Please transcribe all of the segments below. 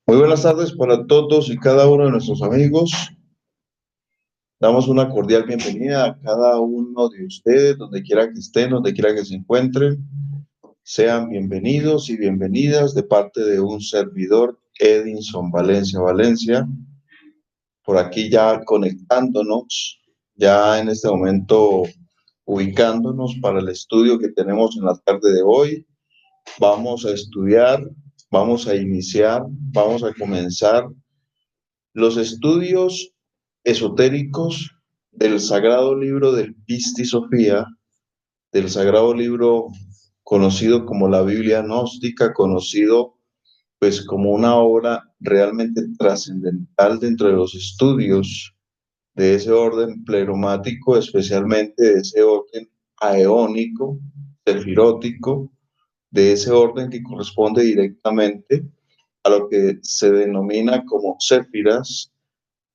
Muy buenas tardes para todos y cada uno de nuestros amigos. Damos una cordial bienvenida a cada uno de ustedes, donde quiera que estén, donde quiera que se encuentren. Sean bienvenidos y bienvenidas de parte de un servidor, Edinson Valencia Valencia, por aquí ya conectándonos, ya en este momento ubicándonos para el estudio que tenemos en la tarde de hoy. Vamos a estudiar, vamos a iniciar, vamos a comenzar los estudios esotéricos del sagrado libro del Pisti Sofía, del sagrado libro conocido como la Biblia gnóstica, conocido pues como una obra realmente trascendental dentro de los estudios de ese orden pleromático, especialmente de ese orden aeónico, sefirótico, de ese orden que corresponde directamente a lo que se denomina como séfiras,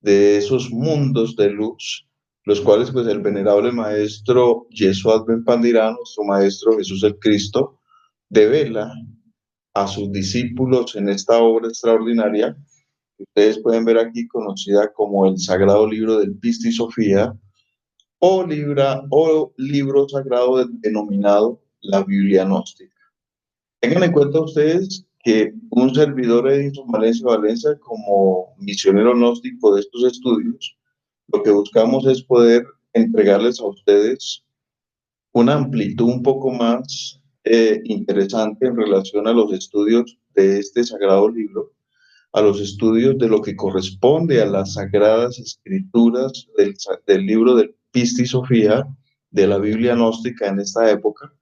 de esos mundos de luz, los cuales pues el venerable maestro Yeshua Ben Pandirá, nuestro maestro Jesús el Cristo, devela a sus discípulos en esta obra extraordinaria que ustedes pueden ver aquí, conocida como el Sagrado Libro del Pisti Sofía, o libro sagrado denominado la Biblia Gnóstica. Tengan en cuenta ustedes que un servidor Edinson Valencia Valencia, como misionero gnóstico de estos estudios, lo que buscamos es poder entregarles a ustedes una amplitud un poco más interesante en relación a los estudios de este sagrado libro, a los estudios de lo que corresponde a las sagradas escrituras del libro del Pisti Sofía, de la Biblia gnóstica en esta época,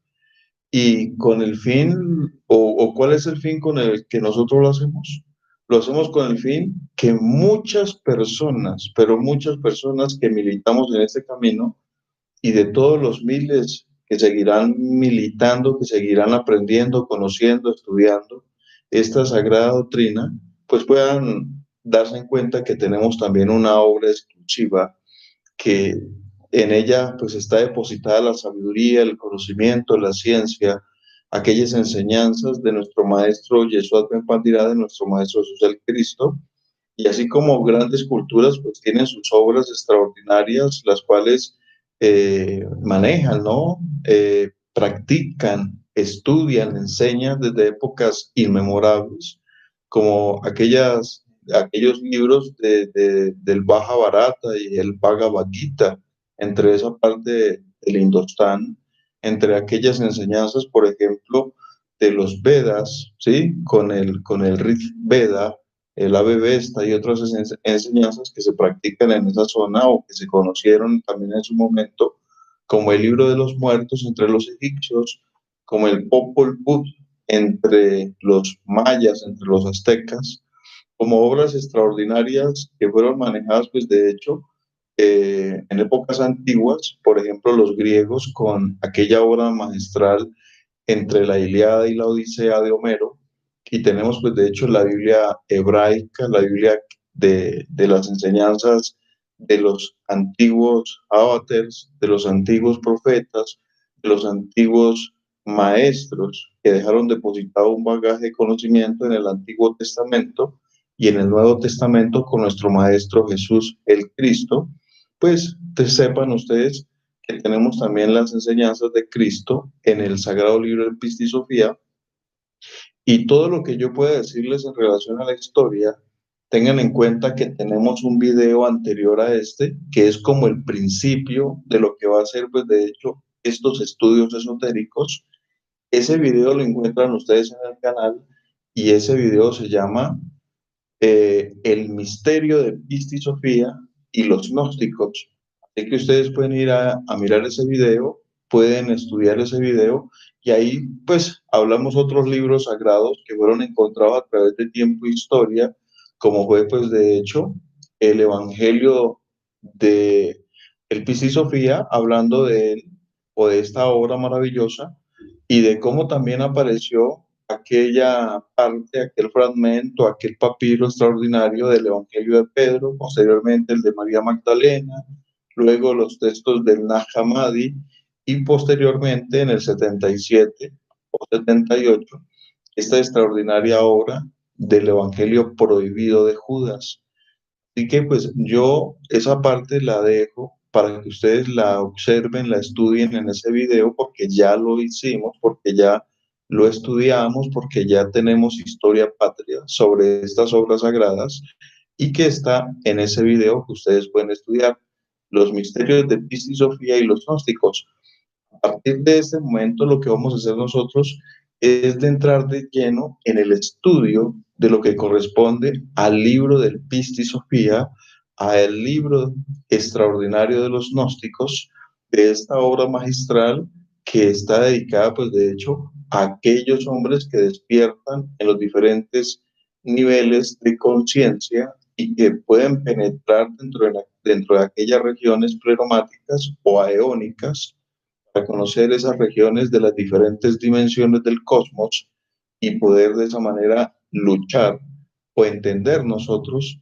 y con el fin, o cuál es el fin con el que nosotros lo hacemos. Lo hacemos con el fin que muchas personas, pero muchas personas que militamos en este camino y de todos los miles que seguirán militando, que seguirán aprendiendo, conociendo, estudiando esta sagrada doctrina, pues puedan darse en cuenta que tenemos también una obra exclusiva que en ella pues está depositada la sabiduría, el conocimiento, la ciencia, aquellas enseñanzas de nuestro maestro Yeshua Ben Pandirá, de nuestro maestro Jesús el Cristo, y así como grandes culturas pues tienen sus obras extraordinarias, las cuales manejan, ¿no? Practican, estudian, enseñan desde épocas inmemorables, como aquellos libros del Baja Barata y el Bhagavad Gita, entre esa parte del Indostán, entre aquellas enseñanzas, por ejemplo, de los Vedas, ¿sí? Con el Rig Veda, el Avesta y otras enseñanzas que se practican en esa zona o que se conocieron también en su momento, como el libro de los muertos entre los egipcios, como el Popol Vuh entre los mayas, entre los aztecas, como obras extraordinarias que fueron manejadas, pues de hecho, en épocas antiguas, por ejemplo, los griegos con aquella obra magistral entre la Ilíada y la Odisea de Homero, y tenemos pues de hecho la Biblia hebraica, la Biblia de las enseñanzas de los antiguos avaters, de los antiguos profetas, de los antiguos maestros que dejaron depositado un bagaje de conocimiento en el Antiguo Testamento y en el Nuevo Testamento con nuestro Maestro Jesús el Cristo, pues sepan ustedes que tenemos también las enseñanzas de Cristo en el Sagrado Libro del Pisti Sofía, y todo lo que yo pueda decirles en relación a la historia, tengan en cuenta que tenemos un video anterior a este, que es como el principio de lo que va a ser, pues de hecho, estos estudios esotéricos. Ese video lo encuentran ustedes en el canal y ese video se llama El misterio de Pisti Sofía y los gnósticos. Así que ustedes pueden ir a mirar ese video, pueden estudiar ese video y ahí pues hablamos otros libros sagrados que fueron encontrados a través de tiempo e historia, como fue pues de hecho el Evangelio de el Pisti Sofía, hablando de él o de esta obra maravillosa y de cómo también apareció aquella parte, aquel fragmento, aquel papiro extraordinario del Evangelio de Pedro, posteriormente el de María Magdalena, luego los textos del Nag Hammadi y posteriormente en el 77 o 78, esta extraordinaria obra del Evangelio prohibido de Judas. Así que pues yo esa parte la dejo para que ustedes la observen, la estudien en ese video, porque ya lo hicimos, porque ya lo estudiamos, porque ya tenemos historia patria sobre estas obras sagradas y que está en ese video que ustedes pueden estudiar, los misterios de Pista y Sofía y los gnósticos. A partir de este momento, lo que vamos a hacer nosotros es de entrar de lleno en el estudio de lo que corresponde al libro del Pista y Sofía, al libro extraordinario de los gnósticos, de esta obra magistral que está dedicada, pues de hecho, a aquellos hombres que despiertan en los diferentes niveles de conciencia y que pueden penetrar dentro de aquellas regiones pleromáticas o aeónicas para conocer esas regiones de las diferentes dimensiones del cosmos y poder de esa manera luchar o entender nosotros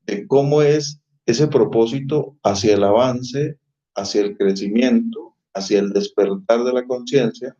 de cómo es ese propósito hacia el avance, hacia el crecimiento, hacia el despertar de la conciencia,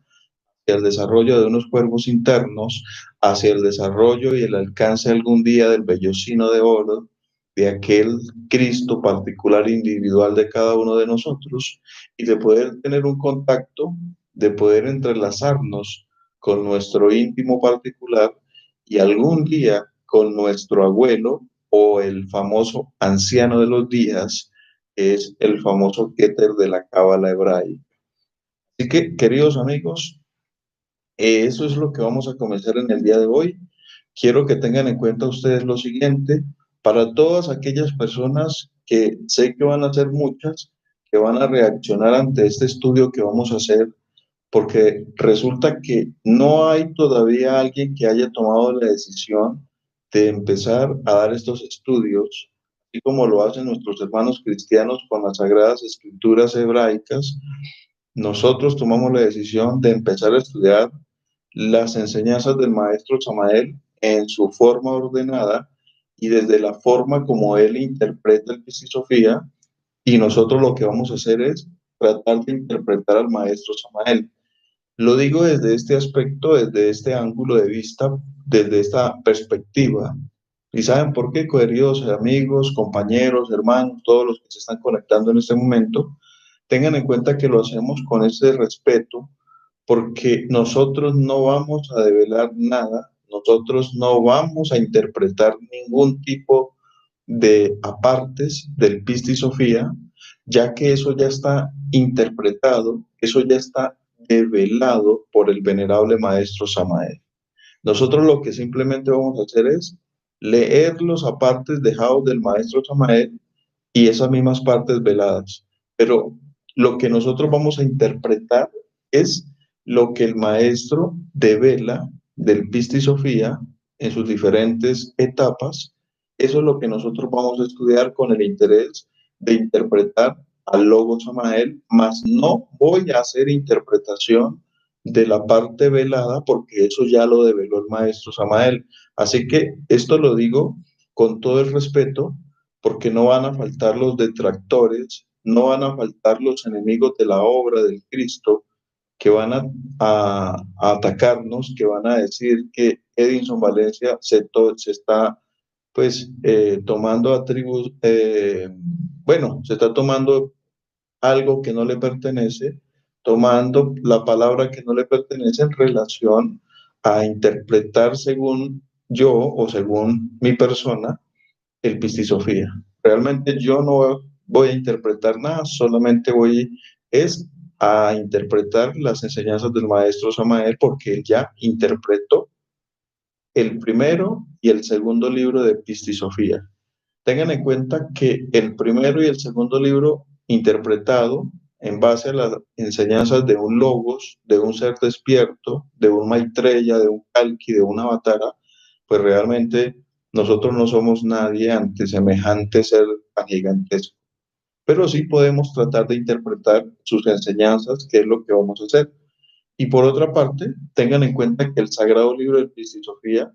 hacia el desarrollo de unos cuerpos internos, hacia el desarrollo y el alcance algún día del vellocino de oro, de aquel Cristo particular individual de cada uno de nosotros, y de poder tener un contacto, de poder entrelazarnos con nuestro íntimo particular y algún día con nuestro abuelo o el famoso anciano de los días, que es el famoso Keter de la Cábala hebraica. Así que, queridos amigos, eso es lo que vamos a comenzar en el día de hoy. Quiero que tengan en cuenta ustedes lo siguiente, para todas aquellas personas que sé que van a ser muchas, que van a reaccionar ante este estudio que vamos a hacer, porque resulta que no hay todavía alguien que haya tomado la decisión de empezar a dar estos estudios, así como lo hacen nuestros hermanos cristianos con las sagradas escrituras hebraicas. Nosotros tomamos la decisión de empezar a estudiar las enseñanzas del maestro Samael en su forma ordenada y desde la forma como él interpreta el Pistisofía, y nosotros lo que vamos a hacer es tratar de interpretar al maestro Samael. Lo digo desde este aspecto, desde este ángulo de vista, desde esta perspectiva. ¿Y saben por qué, queridos amigos, compañeros, hermanos, todos los que se están conectando en este momento? Tengan en cuenta que lo hacemos con ese respeto, porque nosotros no vamos a develar nada, nosotros no vamos a interpretar ningún tipo de apartes del Pista y Sofía, ya que eso ya está interpretado, eso ya está develado por el venerable maestro Samael. Nosotros lo que simplemente vamos a hacer es leer los apartes dejados del maestro Samael y esas mismas partes veladas. Pero lo que nosotros vamos a interpretar es lo que el maestro devela del Pista y Sofía en sus diferentes etapas. Eso es lo que nosotros vamos a estudiar con el interés de interpretar al Logo Samael, mas no voy a hacer interpretación de la parte velada porque eso ya lo develó el maestro Samael. Así que esto lo digo con todo el respeto, porque no van a faltar los detractores, no van a faltar los enemigos de la obra del Cristo que van a atacarnos, que van a decir que Edinson Valencia se está pues tomando atributos, bueno, se está tomando algo que no le pertenece, tomando la palabra que no le pertenece en relación a interpretar según yo o según mi persona el Pistisofía. Realmente yo no voy a interpretar nada, solamente voy es a interpretar las enseñanzas del maestro Samael, porque él ya interpretó el primero y el segundo libro de Pistisofía. Tengan en cuenta que el primero y el segundo libro interpretado en base a las enseñanzas de un logos, de un ser despierto, de un Maitreya, de un Kalki, de un Avatara, pues realmente nosotros no somos nadie ante semejante ser tan gigantesco. Pero sí podemos tratar de interpretar sus enseñanzas, que es lo que vamos a hacer. Y por otra parte, tengan en cuenta que el Sagrado Libro de Pistisofía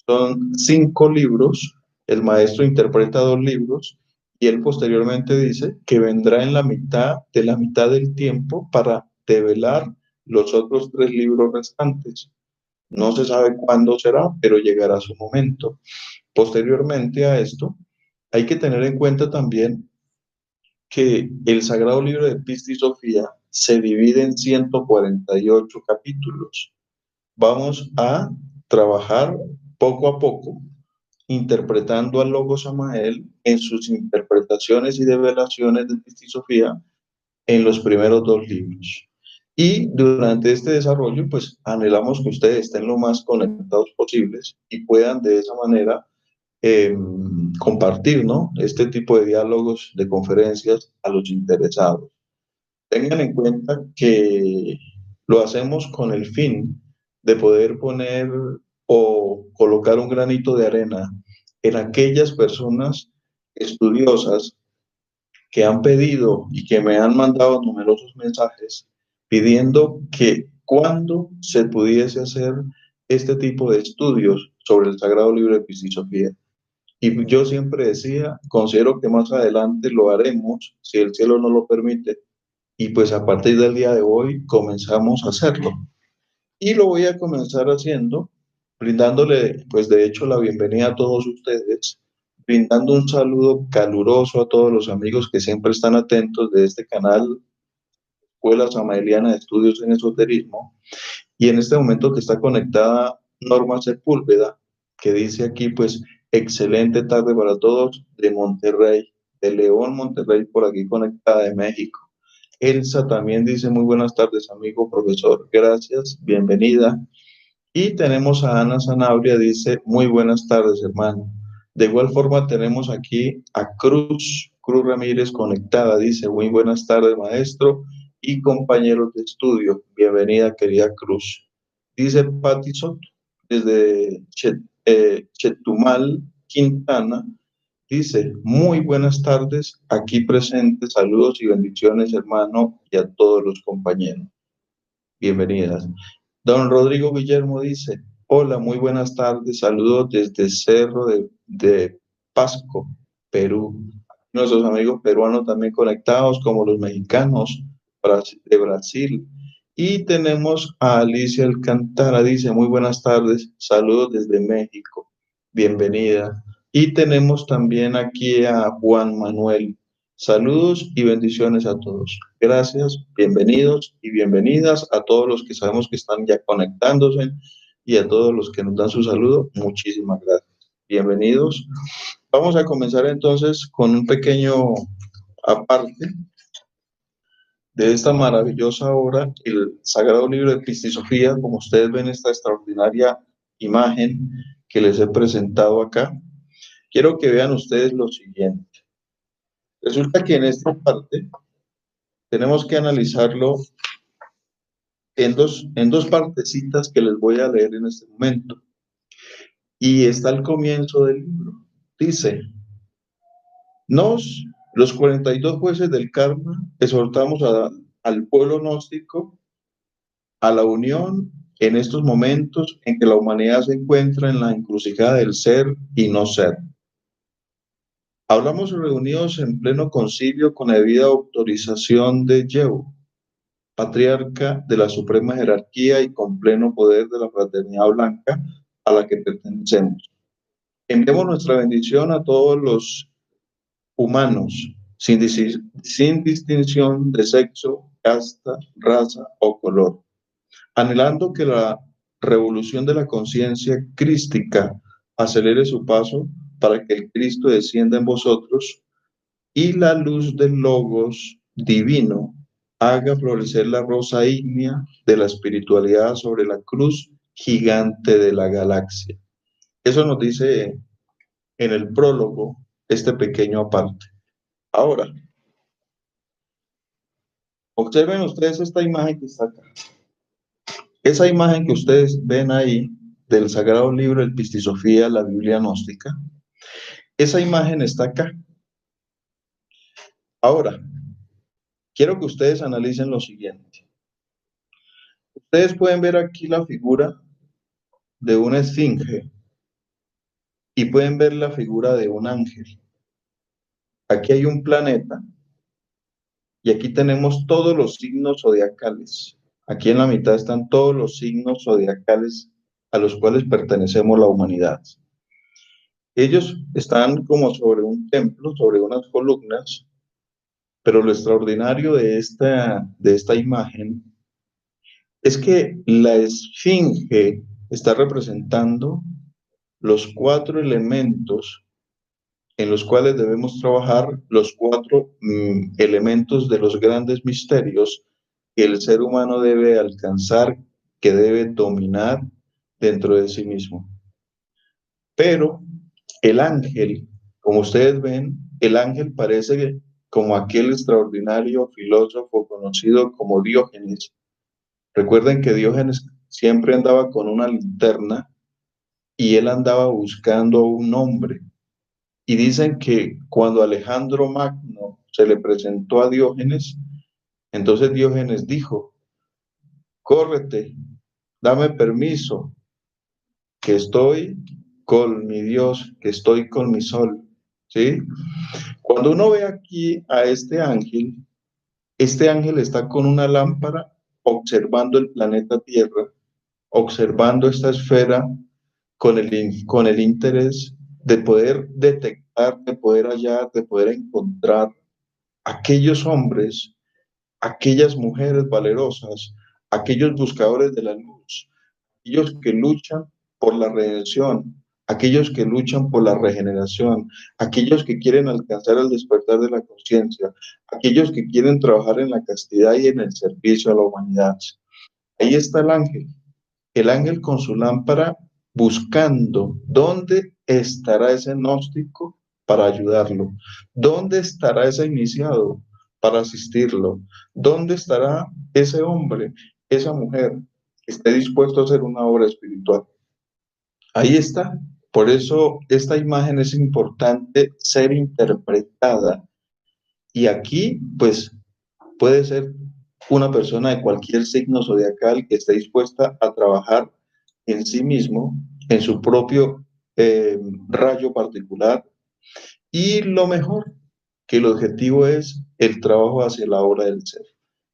son 5 libros, el maestro interpreta 2 libros y él posteriormente dice que vendrá en la mitad del tiempo para develar los otros 3 libros restantes. No se sabe cuándo será, pero llegará su momento. Posteriormente a esto, hay que tener en cuenta también que el Sagrado Libro de Pista y Sofía se divide en 148 capítulos. Vamos a trabajar poco a poco, interpretando al Logo Samael en sus interpretaciones y revelaciones de Pista y Sofía en los primeros 2 libros. Y durante este desarrollo, pues anhelamos que ustedes estén lo más conectados posibles y puedan de esa manera compartir, ¿no? Este tipo de diálogos, de conferencias a los interesados. Tengan en cuenta que lo hacemos con el fin de poder poner o colocar un granito de arena en aquellas personas estudiosas que han pedido y que me han mandado numerosos mensajes pidiendo que cuando se pudiese hacer este tipo de estudios sobre el Sagrado Libro de Pista y Sofía. Y yo siempre decía, considero que más adelante lo haremos, si el cielo no lo permite, y pues a partir del día de hoy comenzamos a hacerlo. Y lo voy a comenzar haciendo, brindándole, pues de hecho, la bienvenida a todos ustedes, brindando un saludo caluroso a todos los amigos que siempre están atentos de este canal, Escuela Samaeliana de Estudios en Esoterismo, y en este momento que está conectada Norma Sepúlveda, que dice aquí, pues, excelente tarde para todos de Monterrey, de León, Monterrey, por aquí conectada de México. Elsa también dice, muy buenas tardes, amigo profesor, gracias, bienvenida. Y tenemos a Ana Sanabria, dice, muy buenas tardes, hermano. De igual forma tenemos aquí a Cruz Ramírez conectada, dice, muy buenas tardes, maestro y compañeros de estudio. Bienvenida, querida Cruz. Dice Patti Soto, desde Chetumal, Quintana, dice, muy buenas tardes, aquí presentes, saludos y bendiciones, hermano, y a todos los compañeros. Bienvenidas. Don Rodrigo Guillermo dice, hola, muy buenas tardes, saludos desde Cerro de Pasco, Perú. Nuestros amigos peruanos también conectados, como los mexicanos de Brasil. Y tenemos a Alicia Alcantara, dice, muy buenas tardes, saludos desde México, bienvenida. Y tenemos también aquí a Juan Manuel. Saludos y bendiciones a todos. Gracias, bienvenidos y bienvenidas a todos los que sabemos que están ya conectándose y a todos los que nos dan su saludo. Muchísimas gracias. Bienvenidos. Vamos a comenzar entonces con un pequeño aparte de esta maravillosa obra, el Sagrado Libro de Pista y Sofía. Como ustedes ven esta extraordinaria imagen que les he presentado acá, quiero que vean ustedes lo siguiente. Resulta que en esta parte tenemos que analizarlo en dos partecitas que les voy a leer en este momento. Y está al comienzo del libro. Dice, los 42 jueces del karma, exhortamos al pueblo gnóstico a la unión en estos momentos en que la humanidad se encuentra en la encrucijada del ser y no ser. Hablamos reunidos en pleno concilio con debida autorización de Yeu, patriarca de la suprema jerarquía y con pleno poder de la fraternidad blanca a la que pertenecemos. Enviamos nuestra bendición a todos los humanos, sin distinción de sexo, casta, raza o color, anhelando que la revolución de la conciencia crística acelere su paso para que el Cristo descienda en vosotros y la luz del Logos divino haga florecer la rosa ígnea de la espiritualidad sobre la cruz gigante de la galaxia. Eso nos dice en el prólogo este pequeño aparte. Ahora, observen ustedes esta imagen que está acá. Esa imagen que ustedes ven ahí del Sagrado Libro del Pista y Sofía, la Biblia gnóstica, esa imagen está acá. Ahora, quiero que ustedes analicen lo siguiente. Ustedes pueden ver aquí la figura de una esfinge y pueden ver la figura de un ángel. Aquí hay un planeta y aquí tenemos todos los signos zodiacales. Aquí en la mitad están todos los signos zodiacales a los cuales pertenecemos la humanidad. Ellos están como sobre un templo, sobre unas columnas, pero lo extraordinario de esta imagen es que la esfinge está representando los cuatro elementos en los cuales debemos trabajar, los cuatro elementos de los grandes misterios que el ser humano debe alcanzar, que debe dominar dentro de sí mismo. Pero el ángel, como ustedes ven, el ángel parece como aquel extraordinario filósofo conocido como Diógenes. Recuerden que Diógenes siempre andaba con una linterna y él andaba buscando a un hombre. Y dicen que cuando Alejandro Magno se le presentó a Diógenes, entonces Diógenes dijo, córrete, dame permiso, que estoy con mi Dios, que estoy con mi sol, ¿sí? Cuando uno ve aquí a este ángel está con una lámpara observando el planeta Tierra, observando esta esfera con el interés de poder detectar, de poder hallar, de poder encontrar aquellos hombres, aquellas mujeres valerosas, aquellos buscadores de la luz, aquellos que luchan por la redención, aquellos que luchan por la regeneración, aquellos que quieren alcanzar el despertar de la conciencia, aquellos que quieren trabajar en la castidad y en el servicio a la humanidad. Ahí está el ángel con su lámpara buscando dónde estará ese gnóstico para ayudarlo, dónde estará ese iniciado para asistirlo, dónde estará ese hombre, esa mujer que esté dispuesto a hacer una obra espiritual. Ahí está. Por eso esta imagen es importante ser interpretada. Y aquí, pues, puede ser una persona de cualquier signo zodiacal que esté dispuesta a trabajar en sí mismo, en su propio rayo particular. Y lo mejor, que el objetivo es el trabajo hacia la obra del ser.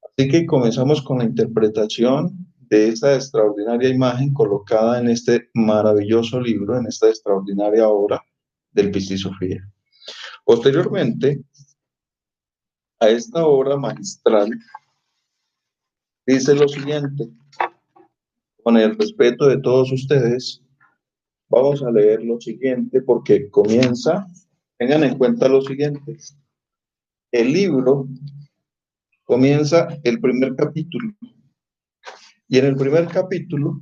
Así que comenzamos con la interpretación de esta extraordinaria imagen colocada en este maravilloso libro, en esta extraordinaria obra del Pisti Sofía. Posteriormente, a esta obra magistral, dice lo siguiente, con el respeto de todos ustedes, vamos a leer lo siguiente porque comienza, tengan en cuenta lo siguiente, el libro comienza el primer capítulo y en el primer capítulo,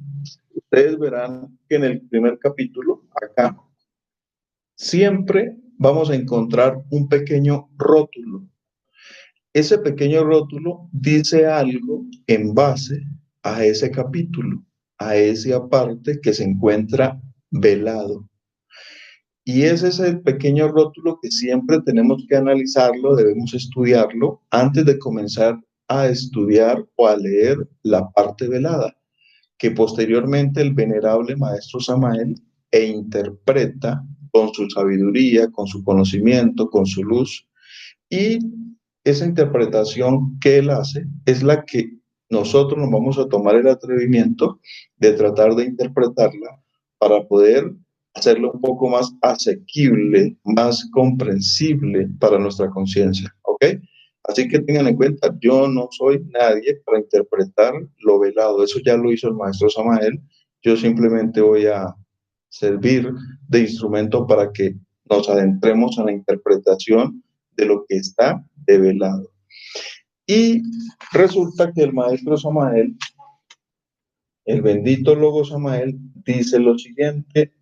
ustedes verán que en el primer capítulo, acá, siempre vamos a encontrar un pequeño rótulo. Ese pequeño rótulo dice algo en base a ese capítulo, a esa parte que se encuentra velado. Y ese es el pequeño rótulo que siempre tenemos que analizarlo, debemos estudiarlo antes de comenzar a estudiar o a leer la parte velada, que posteriormente el venerable maestro Samael interpreta con su sabiduría, con su conocimiento, con su luz, y esa interpretación que él hace es la que nosotros nos vamos a tomar el atrevimiento de tratar de interpretarla para poder hacerlo un poco más asequible, más comprensible para nuestra conciencia, ¿ok? Así que tengan en cuenta, yo no soy nadie para interpretar lo velado, eso ya lo hizo el maestro Samael, yo simplemente voy a servir de instrumento para que nos adentremos en la interpretación de lo que está develado. Y resulta que el maestro Samael, el bendito Logo Samael, dice lo siguiente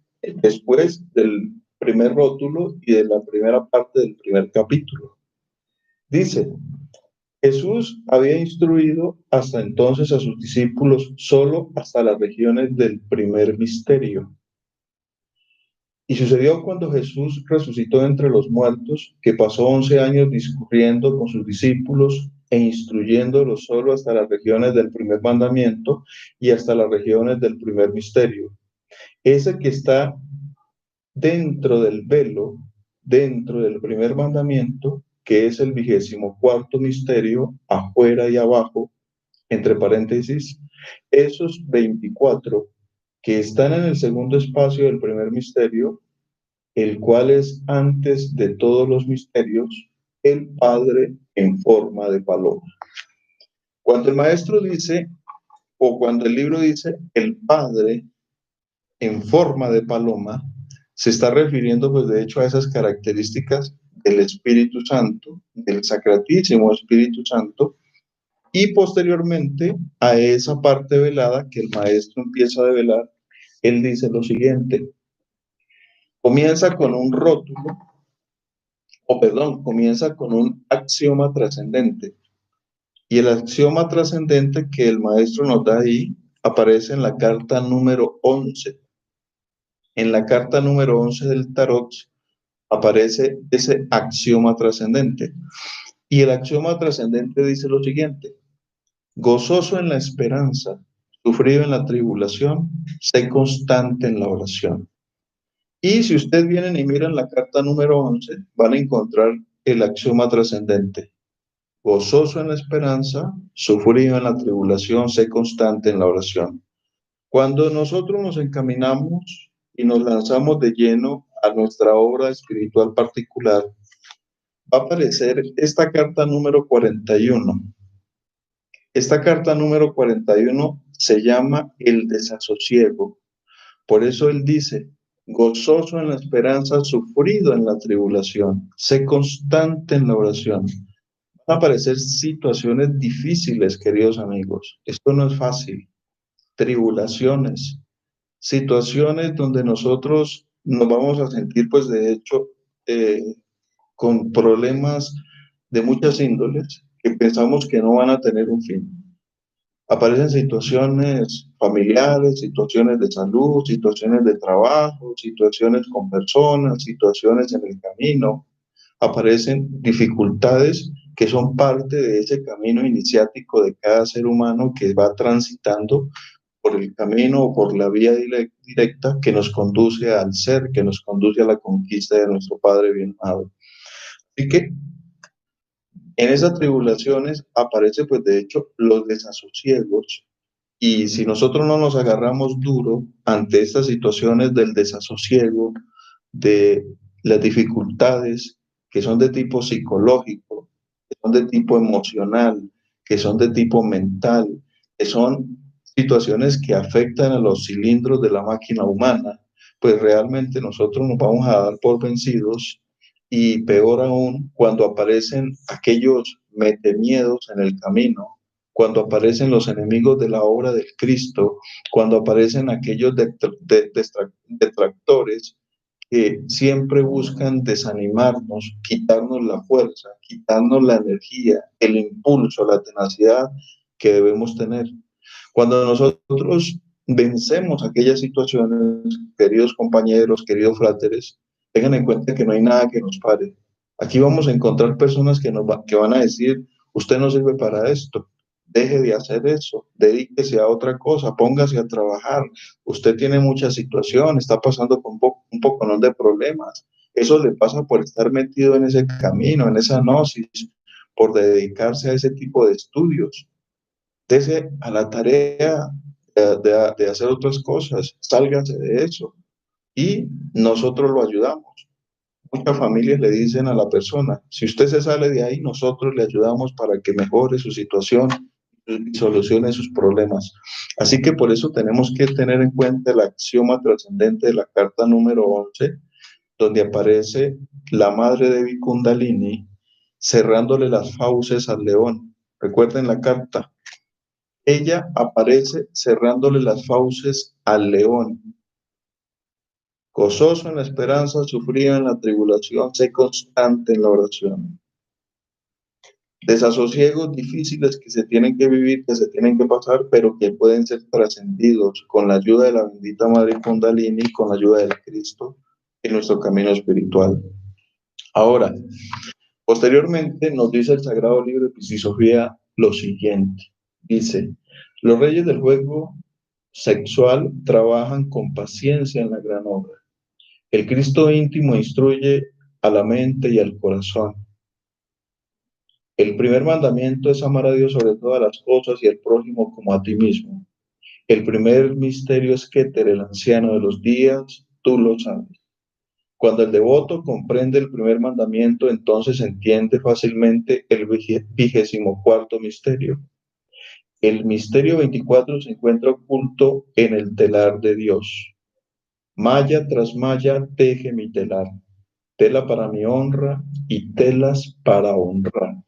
después del primer rótulo y de la primera parte del primer capítulo. Dice, Jesús había instruido hasta entonces a sus discípulos solo hasta las regiones del primer misterio. Y sucedió cuando Jesús resucitó entre los muertos, que pasó 11 años discurriendo con sus discípulos e instruyéndolos solo hasta las regiones del primer mandamiento y hasta las regiones del primer misterio. Ese que está dentro del velo, dentro del primer mandamiento, que es el 24º misterio, afuera y abajo, entre paréntesis, esos 24 que están en el segundo espacio del primer misterio, el cual es antes de todos los misterios, el Padre en forma de paloma. Cuando el maestro dice, o cuando el libro dice, el Padre en forma de paloma, se está refiriendo, pues de hecho, a esas características del Espíritu Santo, del Sacratísimo Espíritu Santo, y posteriormente a esa parte velada que el maestro empieza a develar, él dice lo siguiente: comienza con un rótulo, comienza con un axioma trascendente. Y el axioma trascendente que el maestro nos da ahí aparece en la carta número 11. En la carta número 11 del tarot aparece ese axioma trascendente. Y el axioma trascendente dice lo siguiente: gozoso en la esperanza, sufrido en la tribulación, sé constante en la oración. Y si ustedes vienen y miran la carta número 11, van a encontrar el axioma trascendente: gozoso en la esperanza, sufrido en la tribulación, sé constante en la oración. Cuando nosotros nos encaminamos y nos lanzamos de lleno a nuestra obra espiritual particular, va a aparecer esta carta número 41. Esta carta número 41 se llama el desasosiego. Por eso él dice: gozoso en la esperanza, sufrido en la tribulación, sé constante en la oración. Van a aparecer situaciones difíciles, queridos amigos. Esto no es fácil. Tribulaciones, situaciones donde nosotros nos vamos a sentir, pues de hecho, eh, con problemas de muchas índoles que pensamos que no van a tener un fin. Aparecen situaciones familiares, situaciones de salud, situaciones de trabajo, situaciones con personas, situaciones en el camino. Aparecen dificultades que son parte de ese camino iniciático de cada ser humano que va transitando por el camino o por la vía directa que nos conduce al ser, que nos conduce a la conquista de nuestro Padre bien amado. Así que en esas tribulaciones aparece, pues de hecho, los desasosiegos. Y si nosotros no nos agarramos duro ante estas situaciones del desasosiego, de las dificultades que son de tipo psicológico, que son de tipo emocional, que son de tipo mental, que son situaciones que afectan a los cilindros de la máquina humana, pues realmente nosotros nos vamos a dar por vencidos. Y peor aún, cuando aparecen aquellos metemiedos en el camino, cuando aparecen los enemigos de la obra del Cristo, cuando aparecen aquellos detractores que siempre buscan desanimarnos, quitarnos la fuerza, quitarnos la energía, el impulso, la tenacidad que debemos tener. Cuando nosotros vencemos aquellas situaciones, queridos compañeros, queridos fráteres, tengan en cuenta que no hay nada que nos pare. Aquí vamos a encontrar personas que van a decir: usted no sirve para esto, deje de hacer eso, dedíquese a otra cosa, póngase a trabajar, usted tiene mucha situación, está pasando con un poco de problemas. Eso le pasa por estar metido en ese camino, en esa gnosis, por dedicarse a ese tipo de estudios. Dese a la tarea de hacer otras cosas, sálgase de eso y nosotros lo ayudamos. Muchas familias le dicen a la persona: si usted se sale de ahí, nosotros le ayudamos para que mejore su situación y solucione sus problemas. Así que por eso tenemos que tener en cuenta el axioma trascendente de la carta número 11, donde aparece la madre de Kundalini cerrándole las fauces al león. Recuerden la carta. Ella aparece cerrándole las fauces al león. Gozoso en la esperanza, sufrido en la tribulación, sé constante en la oración. Desasosiegos difíciles que se tienen que vivir, que se tienen que pasar, pero que pueden ser trascendidos con la ayuda de la bendita Madre Kundalini, con la ayuda del Cristo en nuestro camino espiritual. Ahora, posteriormente nos dice el Sagrado Libro de Pisisofía lo siguiente. Dice: los reyes del juego sexual trabajan con paciencia en la gran obra. El Cristo íntimo instruye a la mente y al corazón. El primer mandamiento es amar a Dios sobre todas las cosas y al prójimo como a ti mismo. El primer misterio es Keter, el anciano de los días, tú lo sabes. Cuando el devoto comprende el primer mandamiento, entonces entiende fácilmente el 24º misterio. El misterio 24 se encuentra oculto en el telar de Dios. Malla tras malla teje mi telar, tela para mi honra y telas para honrar.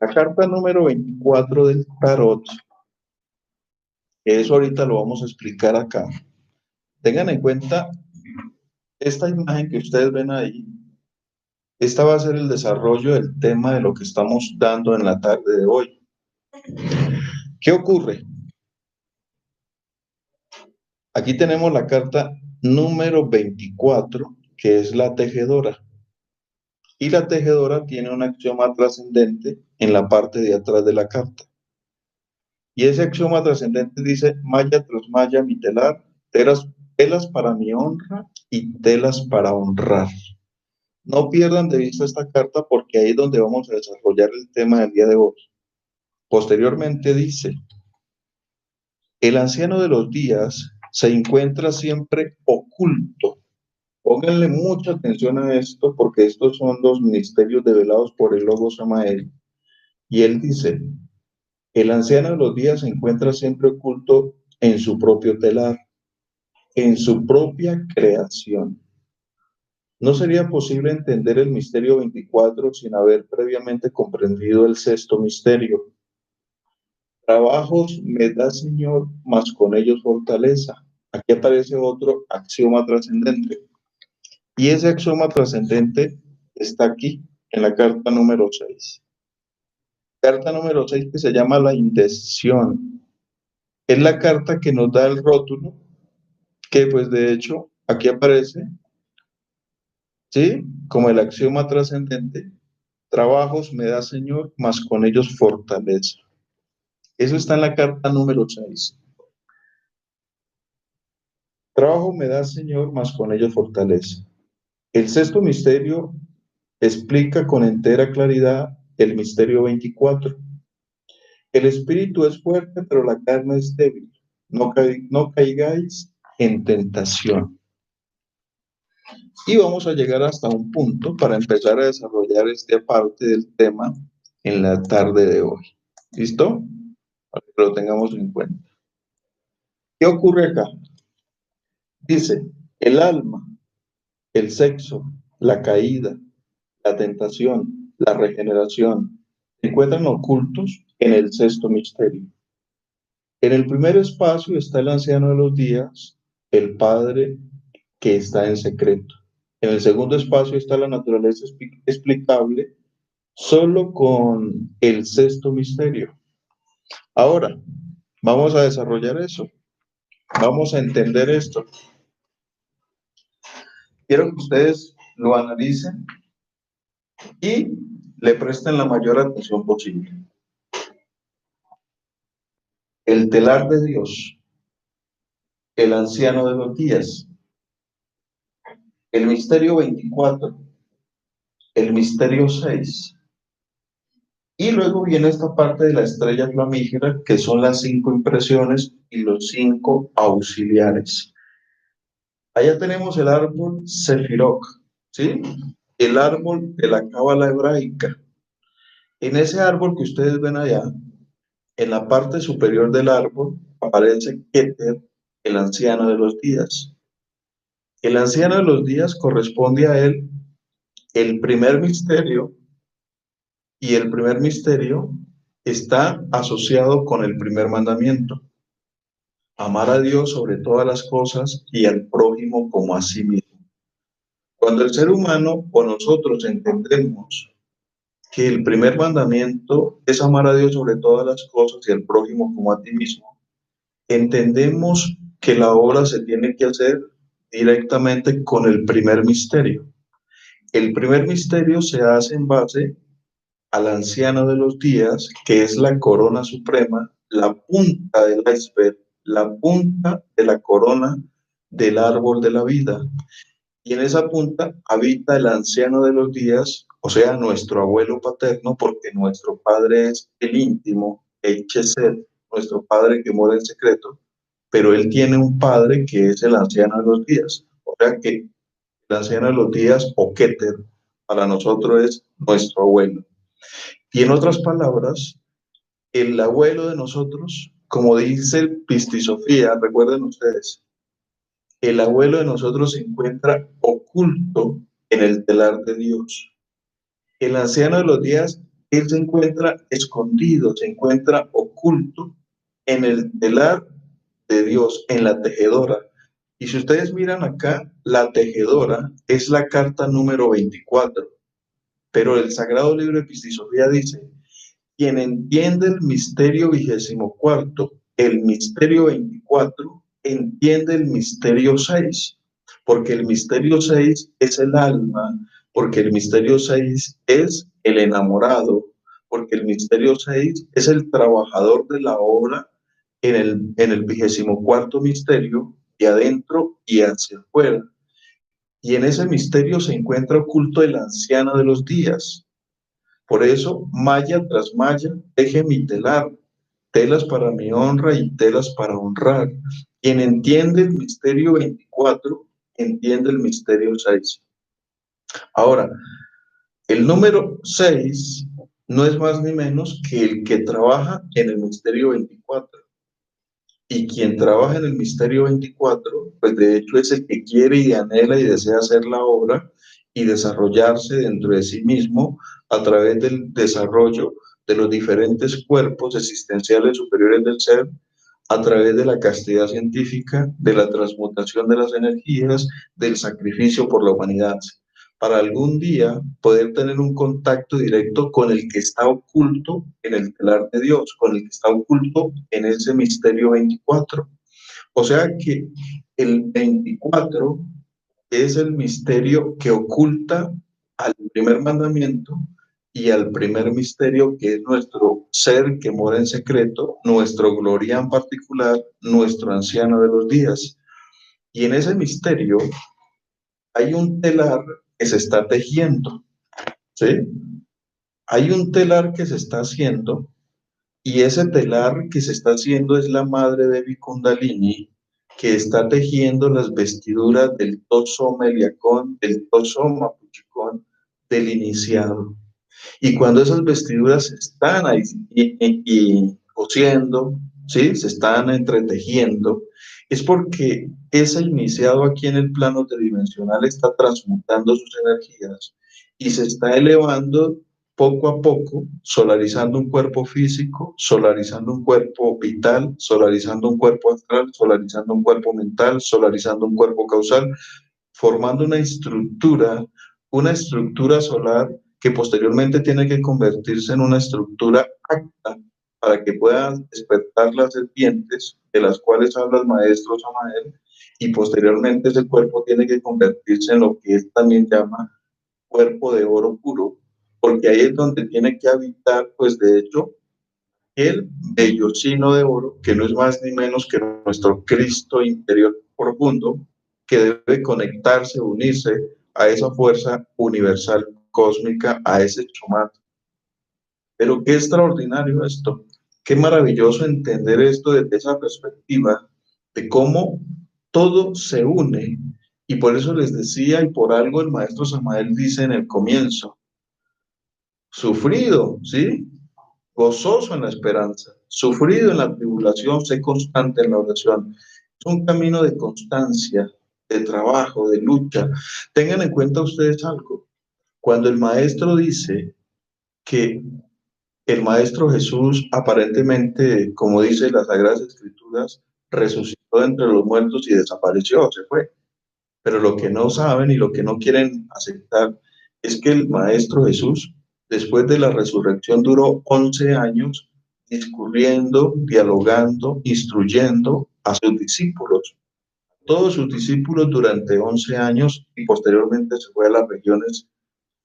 La carta número 24 del tarot, eso ahorita lo vamos a explicar acá. Tengan en cuenta esta imagen que ustedes ven ahí. Esta va a ser el desarrollo del tema de lo que estamos dando en la tarde de hoy. ¿Qué ocurre? Aquí tenemos la carta número 24, que es la tejedora. Y la tejedora tiene un axioma trascendente en la parte de atrás de la carta. Y ese axioma trascendente dice, malla tras malla mi telar, telas para mi honra y telas para honrar. No pierdan de vista esta carta porque ahí es donde vamos a desarrollar el tema del día de hoy. Posteriormente dice, el anciano de los días se encuentra siempre oculto. Pónganle mucha atención a esto porque estos son los misterios develados por el Logo Samael. Y él dice, el anciano de los días se encuentra siempre oculto en su propio telar, en su propia creación. No sería posible entender el misterio 24 sin haber previamente comprendido el sexto misterio. Trabajos me da Señor, mas con ellos fortaleza. Aquí aparece otro axioma trascendente. Y ese axioma trascendente está aquí, en la carta número 6. Carta número 6 que se llama la indecisión. Es la carta que nos da el rótulo, que pues de hecho aquí aparece, ¿sí? Como el axioma trascendente. Trabajos me da Señor, mas con ellos fortaleza. Eso está en la carta número 6. Trabajo me da Señor, mas con ellos fortaleza. El sexto misterio explica con entera claridad el misterio 24. El espíritu es fuerte, pero la carne es débil. No caigáis en tentación. Y vamos a llegar hasta un punto para empezar a desarrollar esta parte del tema en la tarde de hoy. ¿Listo? Para que lo tengamos en cuenta. ¿Qué ocurre acá? Dice, el alma, el sexo, la caída, la tentación, la regeneración, se encuentran ocultos en el sexto misterio. En el primer espacio está el anciano de los días, el Padre que está en secreto. En el segundo espacio está la naturaleza explicable solo con el sexto misterio. Ahora, vamos a desarrollar eso. Vamos a entender esto. Quiero que ustedes lo analicen y le presten la mayor atención posible. El telar de Dios, el anciano de los días, el misterio 24, el misterio 6. Y luego viene esta parte de la estrella flamígera, que son las 5 impresiones y los 5 auxiliares. Allá tenemos el árbol Sefirot, ¿sí? El árbol de la cábala hebraica. En ese árbol que ustedes ven allá, en la parte superior del árbol, aparece Keter, el anciano de los días. El anciano de los días corresponde a él el primer misterio, y el primer misterio está asociado con el primer mandamiento. Amar a Dios sobre todas las cosas y al prójimo como a sí mismo. Cuando el ser humano o nosotros entendemos que el primer mandamiento es amar a Dios sobre todas las cosas y al prójimo como a ti mismo, entendemos que la obra se tiene que hacer directamente con el primer misterio. El primer misterio se hace en base al anciano de los días, que es la corona suprema, la punta del iceberg, la punta de la corona del árbol de la vida. Y en esa punta habita el anciano de los días, o sea, nuestro abuelo paterno, porque nuestro padre es el íntimo, el Chesed, nuestro padre que mora en secreto, pero él tiene un padre que es el anciano de los días. O sea que el anciano de los días, o Keter, para nosotros es nuestro abuelo. Y en otras palabras, el abuelo de nosotros, como dice Pistisofía, recuerden ustedes, el abuelo de nosotros se encuentra oculto en el telar de Dios. El anciano de los días, él se encuentra escondido, se encuentra oculto en el telar de Dios, en la tejedora. Y si ustedes miran acá, la tejedora es la carta número 24, pero el Sagrado Libro de Pistisofía dice, quien entiende el misterio 24, el misterio 24, entiende el misterio 6, porque el misterio 6 es el alma, porque el misterio 6 es el enamorado, porque el misterio 6 es el trabajador de la obra en el 24 misterio, de adentro y hacia afuera. Y en ese misterio se encuentra oculto el anciano de los días. Por eso, malla tras malla, teje mi telar, telas para mi honra y telas para honrar. Quien entiende el misterio 24, entiende el misterio 6. Ahora, el número 6 no es más ni menos que el que trabaja en el misterio 24. Y quien trabaja en el misterio 24, pues de hecho es el que quiere y anhela y desea hacer la obra y desarrollarse dentro de sí mismo a través del desarrollo de los diferentes cuerpos existenciales superiores del ser, a través de la castidad científica, de la transmutación de las energías, del sacrificio por la humanidad, para algún día poder tener un contacto directo con el que está oculto en el telar de Dios, con el que está oculto en ese misterio 24. O sea que el 24 es el misterio que oculta al primer mandamiento y al primer misterio que es nuestro ser que mora en secreto, nuestro gloria en particular, nuestro anciano de los días. Y en ese misterio hay un telar que se está tejiendo, ¿sí? Hay un telar que se está haciendo y ese telar que se está haciendo es la madre de Kundalini que está tejiendo las vestiduras del Toso Meliacón, del Toso Mapuchicón, del iniciado. Y cuando esas vestiduras están ahí y cosiendo, ¿sí? Se están entretejiendo, es porque ese iniciado aquí en el plano tridimensional está transmutando sus energías y se está elevando poco a poco, solarizando un cuerpo físico, solarizando un cuerpo vital, solarizando un cuerpo astral, solarizando un cuerpo mental, solarizando un cuerpo causal, formando una estructura solar que posteriormente tiene que convertirse en una estructura acta para que puedan despertar las serpientes de las cuales habla el maestro Samael, y posteriormente ese cuerpo tiene que convertirse en lo que él también llama cuerpo de oro puro, porque ahí es donde tiene que habitar, pues de hecho, el vellocino de oro, que no es más ni menos que nuestro Cristo interior profundo, que debe conectarse, unirse a esa fuerza universal cósmica, a ese chumato. Pero qué extraordinario esto, qué maravilloso entender esto desde esa perspectiva de cómo todo se une. Y por eso les decía, y por algo el maestro Samael dice en el comienzo, sufrido, ¿sí? Gozoso en la esperanza, sufrido en la tribulación, sé constante en la oración. Es un camino de constancia, de trabajo, de lucha. Tengan en cuenta ustedes algo. Cuando el maestro dice que el maestro Jesús aparentemente, como dice las Sagradas Escrituras, resucitó entre los muertos y desapareció, se fue. Pero lo que no saben y lo que no quieren aceptar es que el Maestro Jesús, después de la resurrección, duró 11 años discurriendo, dialogando, instruyendo a sus discípulos. Todos sus discípulos durante 11 años y posteriormente se fue a las regiones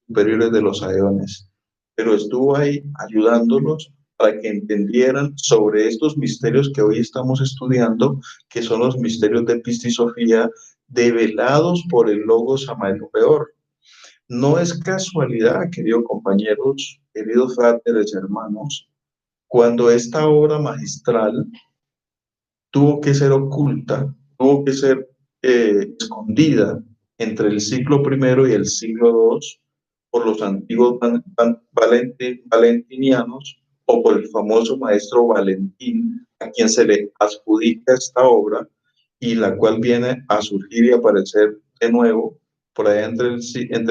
superiores de los aeones. Pero estuvo ahí ayudándolos para que entendieran sobre estos misterios que hoy estamos estudiando, que son los misterios de Pistisofía, develados por el Logos Samael, o peor. No es casualidad, queridos compañeros, queridos fráteres, hermanos, cuando esta obra magistral tuvo que ser oculta, tuvo que ser escondida entre el siglo I y el siglo II por los antiguos valentinianos o por el famoso maestro Valentín, a quien se le adjudica esta obra y la cual viene a surgir y aparecer de nuevo por allá entre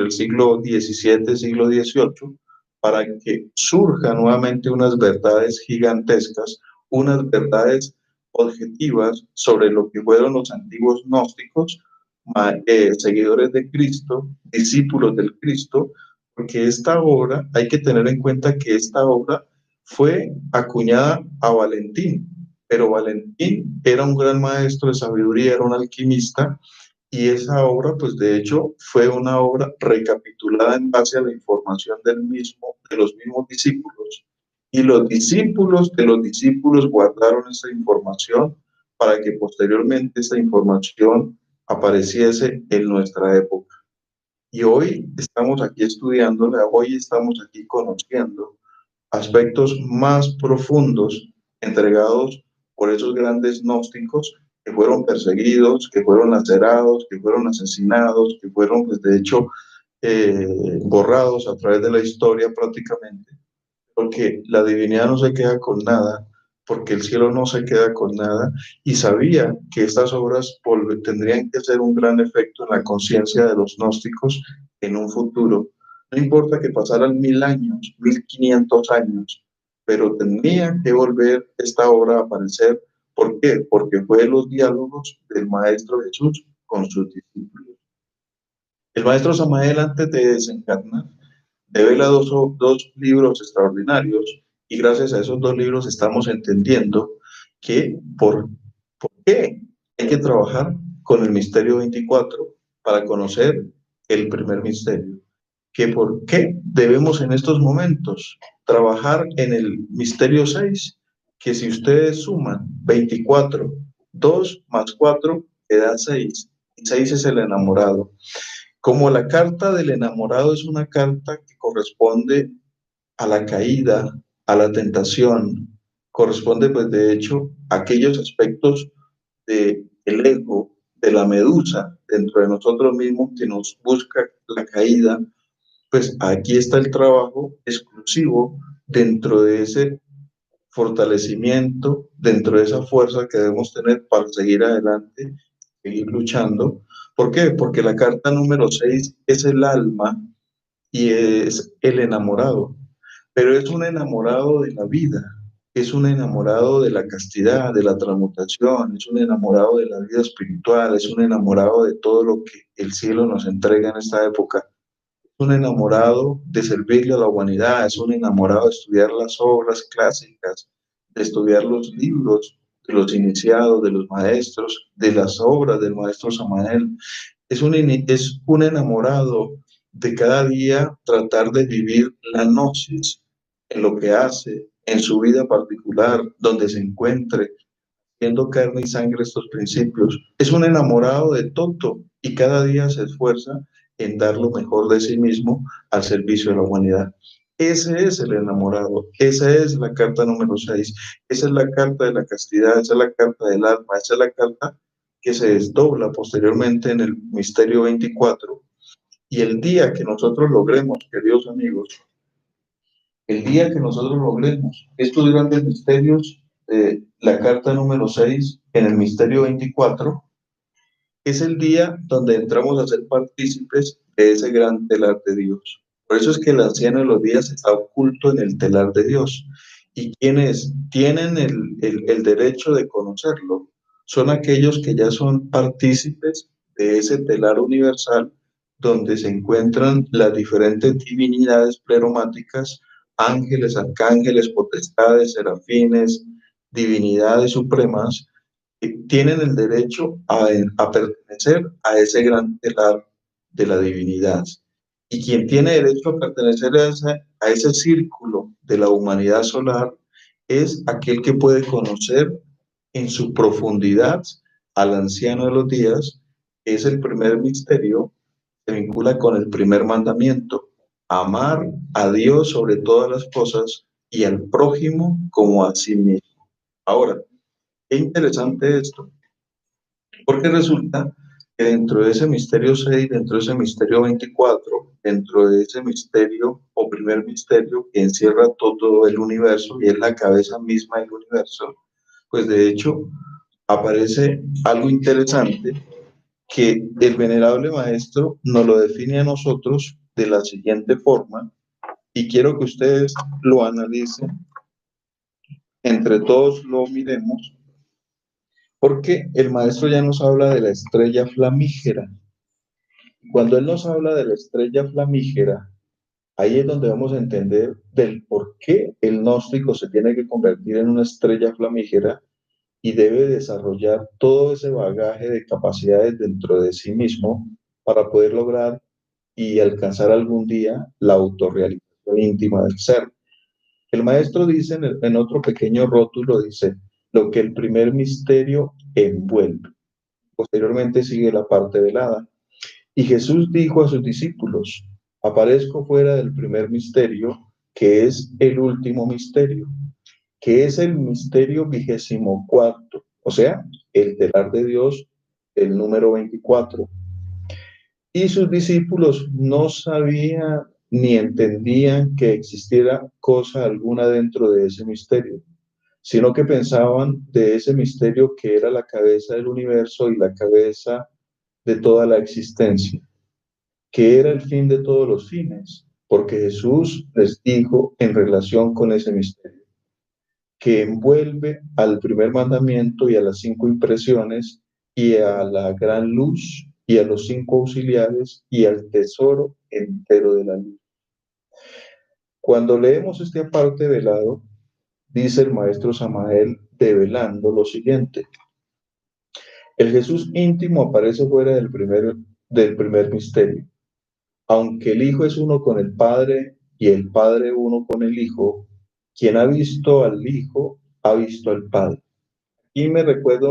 el siglo XVII y siglo XVIII, para que surjan nuevamente unas verdades gigantescas, unas verdades objetivas sobre lo que fueron los antiguos gnósticos, seguidores de Cristo, discípulos del Cristo, porque esta obra, hay que tener en cuenta que esta obra fue acuñada a Valentín, pero Valentín era un gran maestro de sabiduría, era un alquimista, y esa obra, pues de hecho, fue una obra recapitulada en base a la información del mismo, de los mismos discípulos, y los discípulos de los discípulos guardaron esa información para que posteriormente esa información apareciese en nuestra época. Y hoy estamos aquí estudiándola, hoy estamos aquí conociendo aspectos más profundos entregados por esos grandes gnósticos que fueron perseguidos, que fueron lacerados, que fueron asesinados, que fueron, pues, de hecho, borrados a través de la historia prácticamente, porque la divinidad no se queda con nada, porque el cielo no se queda con nada, y sabía que estas obras tendrían que hacer un gran efecto en la conciencia de los gnósticos en un futuro. No importa que pasaran 1000 años, 1500 años, pero tenía que volver esta obra a aparecer. ¿Por qué? Porque fue los diálogos del Maestro Jesús con sus discípulos. El Maestro Samael, antes de desencarnar, devela dos libros extraordinarios, y gracias a esos 2 libros estamos entendiendo que por qué hay que trabajar con el misterio 24 para conocer el primer misterio, que por qué debemos en estos momentos trabajar en el misterio 6, que si ustedes suman 24, 2 más 4 da 6, y 6 es el enamorado. Como la carta del enamorado es una carta que corresponde a la caída, a la tentación, corresponde, pues, de hecho a aquellos aspectos del ego, de la medusa dentro de nosotros mismos que nos busca la caída. Pues aquí está el trabajo exclusivo dentro de ese fortalecimiento, dentro de esa fuerza que debemos tener para seguir adelante, seguir luchando. ¿Por qué? Porque la carta número 6 es el alma y es el enamorado, pero es un enamorado de la vida, es un enamorado de la castidad, de la transmutación, es un enamorado de la vida espiritual, es un enamorado de todo lo que el cielo nos entrega en esta época, es un enamorado de servirle a la humanidad, es un enamorado de estudiar las obras clásicas, de estudiar los libros de los iniciados, de los maestros, de las obras del maestro Samael. Es un enamorado de cada día tratar de vivir la gnosis en lo que hace, en su vida particular, donde se encuentre, siendo carne y sangre estos principios. Es un enamorado de todo y cada día se esfuerza en dar lo mejor de sí mismo al servicio de la humanidad. Ese es el enamorado, esa es la carta número 6, esa es la carta de la castidad, esa es la carta del alma, esa es la carta que se desdobla posteriormente en el misterio 24. Y el día que nosotros logremos, queridos amigos, el día que nosotros logremos estos grandes misterios, la carta número 6 en el misterio 24, es el día donde entramos a ser partícipes de ese gran telar de Dios. Por eso es que el anciano de los días está oculto en el telar de Dios. Y quienes tienen el derecho de conocerlo son aquellos que ya son partícipes de ese telar universal donde se encuentran las diferentes divinidades pleromáticas, ángeles, arcángeles, potestades, serafines, divinidades supremas, tienen el derecho a pertenecer a ese gran telar de la divinidad. Y quien tiene derecho a pertenecer a ese círculo de la humanidad solar es aquel que puede conocer en su profundidad al anciano de los días que es el primer misterio, se vincula con el primer mandamiento: amar a Dios sobre todas las cosas y al prójimo como a sí mismo. Ahora, qué interesante esto, porque resulta que dentro de ese misterio 6, dentro de ese misterio 24, dentro de ese misterio o primer misterio que encierra todo el universo y es la cabeza misma del universo, pues de hecho aparece algo interesante que el venerable maestro nos lo define a nosotros de la siguiente forma, y quiero que ustedes lo analicen, entre todos lo miremos, porque el maestro ya nos habla de la estrella flamígera. Cuando él nos habla de la estrella flamígera, ahí es donde vamos a entender del por qué el gnóstico se tiene que convertir en una estrella flamígera y debe desarrollar todo ese bagaje de capacidades dentro de sí mismo para poder lograr y alcanzar algún día la autorrealización íntima del ser. El maestro dice en otro pequeño rótulo, dice, lo que el primer misterio envuelve. Posteriormente sigue la parte velada. Y Jesús dijo a sus discípulos, aparezco fuera del primer misterio, que es el último misterio, que es el misterio 24, o sea, el telar de Dios, el número 24. Y sus discípulos no sabían ni entendían que existiera cosa alguna dentro de ese misterio, sino que pensaban de ese misterio que era la cabeza del universo y la cabeza de toda la existencia, que era el fin de todos los fines, porque Jesús les dijo en relación con ese misterio, que envuelve al primer mandamiento y a las 5 impresiones y a la gran luz y a los 5 auxiliares y al tesoro entero de la luz. Cuando leemos este aparte velado, dice el maestro Samael develando lo siguiente: el Jesús íntimo aparece fuera del primer misterio. Aunque el Hijo es uno con el Padre y el Padre uno con el Hijo, quien ha visto al Hijo ha visto al Padre. Y me recuerdo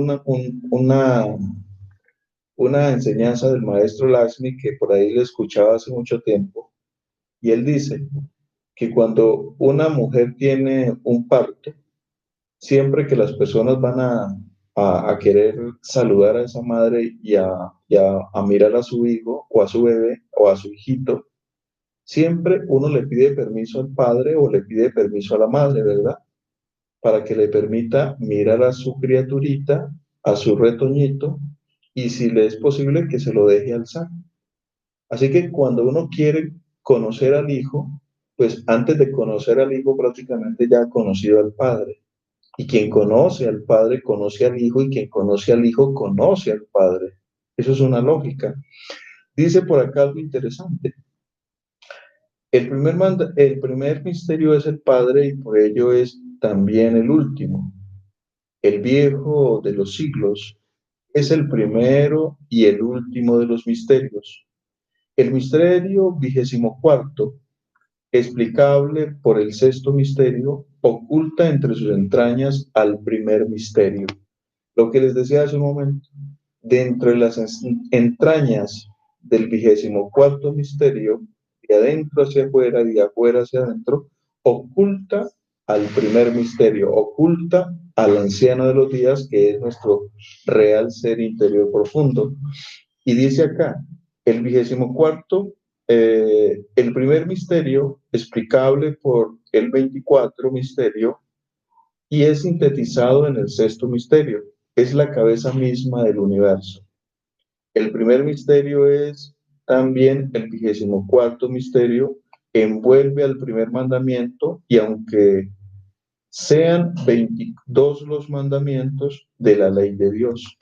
una enseñanza del maestro Lakshmi que por ahí le escuchaba hace mucho tiempo, y él dice que cuando una mujer tiene un parto, siempre que las personas van a querer saludar a esa madre y a mirar a su hijo o a su bebé o a su hijito, siempre uno le pide permiso al padre o le pide permiso a la madre, ¿verdad? Para que le permita mirar a su criaturita, a su retoñito, y si le es posible que se lo deje alzar. Así que cuando uno quiere conocer al hijo, pues antes de conocer al hijo prácticamente ya ha conocido al padre. Y quien conoce al padre conoce al hijo y quien conoce al hijo conoce al padre. Eso es una lógica. Dice por acá algo interesante. El primer misterio es el Padre y por ello es también el último. El viejo de los siglos es el primero y el último de los misterios. El misterio 24, explicable por el sexto misterio, oculta entre sus entrañas al primer misterio. Lo que les decía hace un momento, de entre las entrañas del 24 misterio, de adentro hacia afuera y de afuera hacia adentro, oculta al primer misterio, oculta al anciano de los días, que es nuestro real ser interior profundo. Y dice acá, el 24, el primer misterio, explicable por el 24 misterio, y es sintetizado en el sexto misterio, es la cabeza misma del universo. El primer misterio es también el 24 misterio, envuelve al primer mandamiento y aunque sean 22 los mandamientos de la ley de Dios.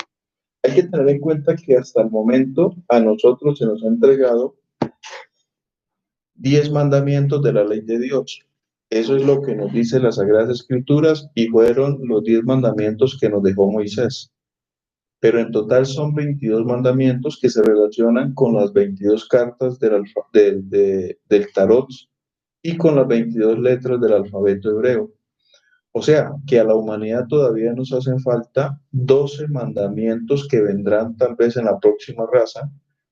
Hay que tener en cuenta que hasta el momento a nosotros se nos ha entregado 10 mandamientos de la ley de Dios. Eso es lo que nos dice las Sagradas Escrituras y fueron los 10 mandamientos que nos dejó Moisés. Pero en total son 22 mandamientos que se relacionan con las 22 cartas del tarot y con las 22 letras del alfabeto hebreo. O sea, que a la humanidad todavía nos hacen falta 12 mandamientos que vendrán tal vez en la próxima raza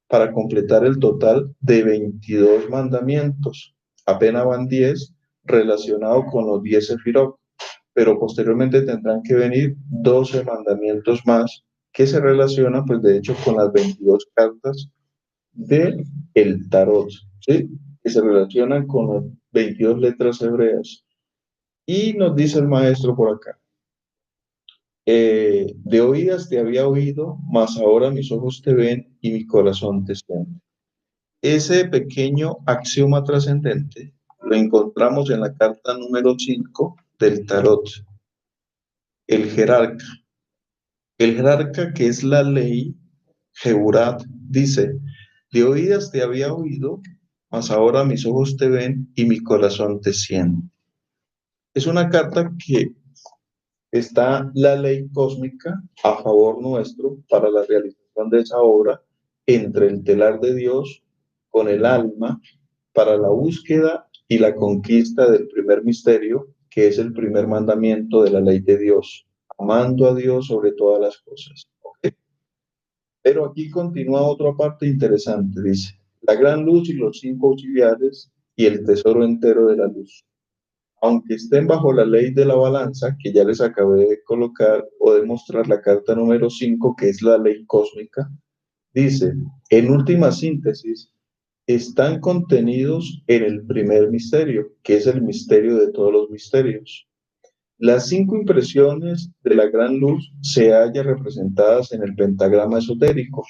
para completar el total de 22 mandamientos. Apenas van 10 relacionados con los 10 sefirot, pero posteriormente tendrán que venir 12 mandamientos más que se relacionan, pues de hecho, con las 22 cartas de el tarot, ¿sí? Que se relacionan con las 22 letras hebreas. Y nos dice el maestro por acá, de oídas te había oído, mas ahora mis ojos te ven y mi corazón te siente. Ese pequeño axioma trascendente lo encontramos en la carta número 5 del tarot, el jerarca. El jerarca, que es la ley, Jehurat, dice, de oídas te había oído, mas ahora mis ojos te ven y mi corazón te siente. Es una carta que está la ley cósmica a favor nuestro para la realización de esa obra entre el telar de Dios con el alma para la búsqueda y la conquista del primer misterio, que es el primer mandamiento de la ley de Dios, amando a Dios sobre todas las cosas. ¿Okay? Pero aquí continúa otra parte interesante, dice, la gran luz y los 5 auxiliares y el tesoro entero de la luz. Aunque estén bajo la ley de la balanza, que ya les acabé de colocar o de mostrar la carta número 5, que es la ley cósmica, dice, en última síntesis, están contenidos en el primer misterio, que es el misterio de todos los misterios. Las 5 impresiones de la gran luz se hallan representadas en el pentagrama esotérico.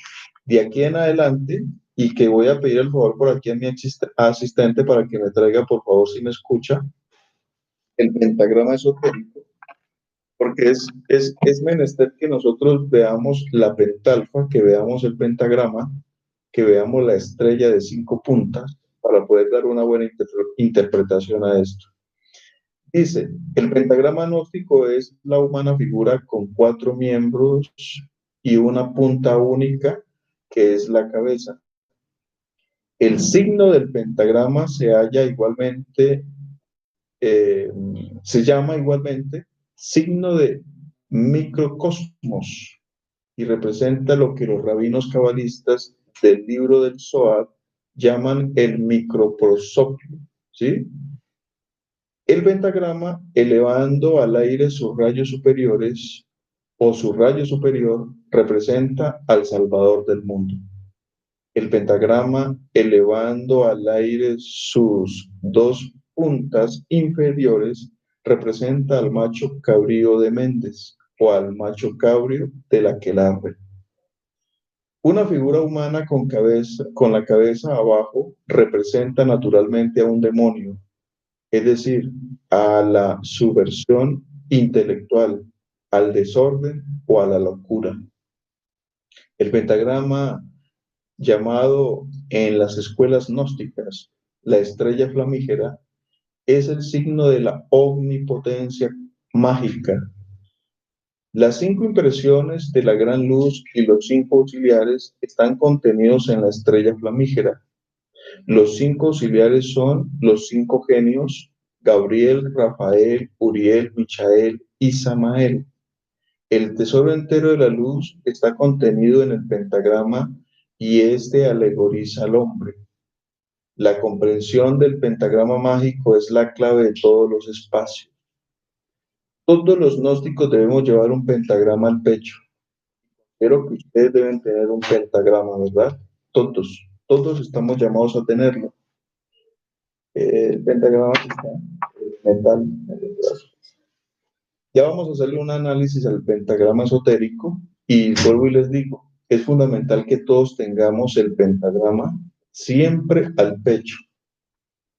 De aquí en adelante, y que voy a pedir el favor por aquí a mi asistente para que me traiga, por favor, si me escucha, el pentagrama esotérico, porque es menester que nosotros veamos la pentalfa, que veamos el pentagrama, que veamos la estrella de 5 puntas, para poder dar una buena interpretación a esto. Dice, el pentagrama gnóstico es la humana figura con 4 miembros y una punta única, que es la cabeza. El signo del pentagrama se halla igualmente se llama igualmente signo de microcosmos y representa lo que los rabinos cabalistas del libro del Zohar llaman el microprosopio, ¿sí? El pentagrama, elevando al aire sus rayos superiores o su rayo superior, representa al Salvador del mundo. El pentagrama, elevando al aire sus 2 puntas inferiores, representa al macho cabrío de Méndez o al macho cabrio de la Aquelarre. Una figura humana con la cabeza abajo representa naturalmente a un demonio, es decir, a la subversión intelectual, al desorden o a la locura. El pentagrama, llamado en las escuelas gnósticas la estrella flamígera, es el signo de la omnipotencia mágica. Las 5 impresiones de la gran luz y los 5 auxiliares están contenidos en la estrella flamígera. Los 5 auxiliares son los 5 genios, Gabriel, Rafael, Uriel, Michael y Samael. El tesoro entero de la luz está contenido en el pentagrama y este alegoriza al hombre. La comprensión del pentagrama mágico es la clave de todos los espacios. Todos los gnósticos debemos llevar un pentagrama al pecho. Creo que ustedes deben tener un pentagrama, ¿verdad? Todos estamos llamados a tenerlo. El pentagrama está en metal. Ya vamos a hacerle un análisis al pentagrama esotérico y vuelvo y les digo, es fundamental que todos tengamos el pentagrama siempre al pecho,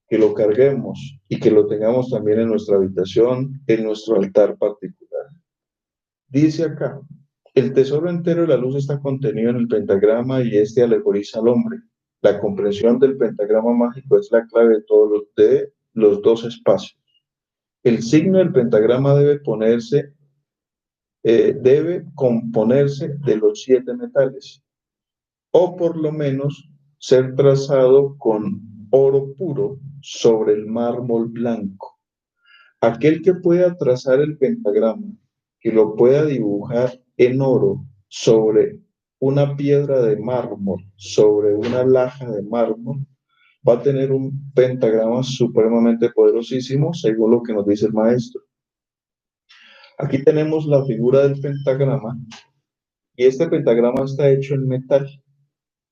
que lo carguemos y que lo tengamos también en nuestra habitación, en nuestro altar particular. Dice acá, el tesoro entero de la luz está contenido en el pentagrama y este alegoriza al hombre. La comprensión del pentagrama mágico es la clave de los 2 espacios. El signo del pentagrama debe componerse de los 7 metales, o por lo menos ser trazado con oro puro sobre el mármol blanco. Aquel que pueda trazar el pentagrama, que lo pueda dibujar en oro sobre una piedra de mármol, sobre una laja de mármol, va a tener un pentagrama supremamente poderosísimo, según lo que nos dice el maestro. Aquí tenemos la figura del pentagrama y este pentagrama está hecho en metal,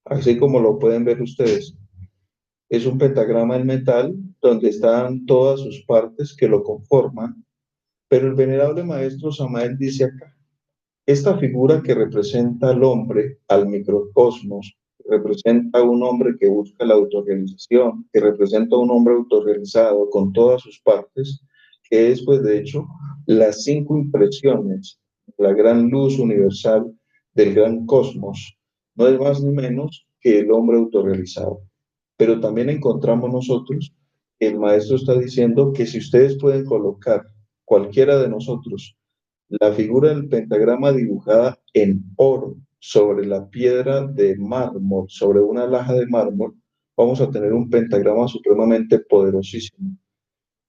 así como lo pueden ver ustedes. Es un pentagrama en metal donde están todas sus partes que lo conforman, pero el venerable maestro Samael dice acá, esta figura que representa al hombre, al microcosmos, que representa a un hombre que busca la autorrealización, que representa a un hombre autorrealizado con todas sus partes, que es pues de hecho las 5 impresiones, la gran luz universal del gran cosmos, no es más ni menos que el hombre autorrealizado. Pero también encontramos nosotros, el maestro está diciendo que si ustedes pueden colocar cualquiera de nosotros la figura del pentagrama dibujada en oro sobre la piedra de mármol, sobre una laja de mármol, vamos a tener un pentagrama supremamente poderosísimo.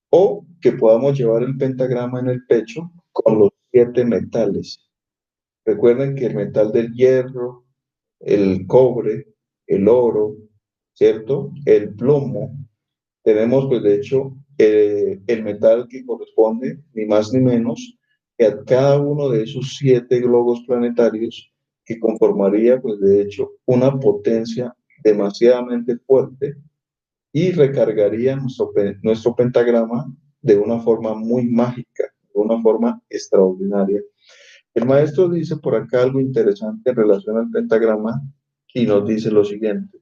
O que podamos llevar el pentagrama en el pecho con los 7 metales. Recuerden que el metal del hierro, el cobre, el oro, ¿cierto? El plomo. Tenemos, pues, de hecho, el metal que corresponde, ni más ni menos, que a cada uno de esos 7 globos planetarios, que conformaría, pues, de hecho, una potencia demasiadamente fuerte y recargaría nuestro pentagrama de una forma muy mágica, de una forma extraordinaria. El maestro dice por acá algo interesante en relación al pentagrama y nos dice lo siguiente.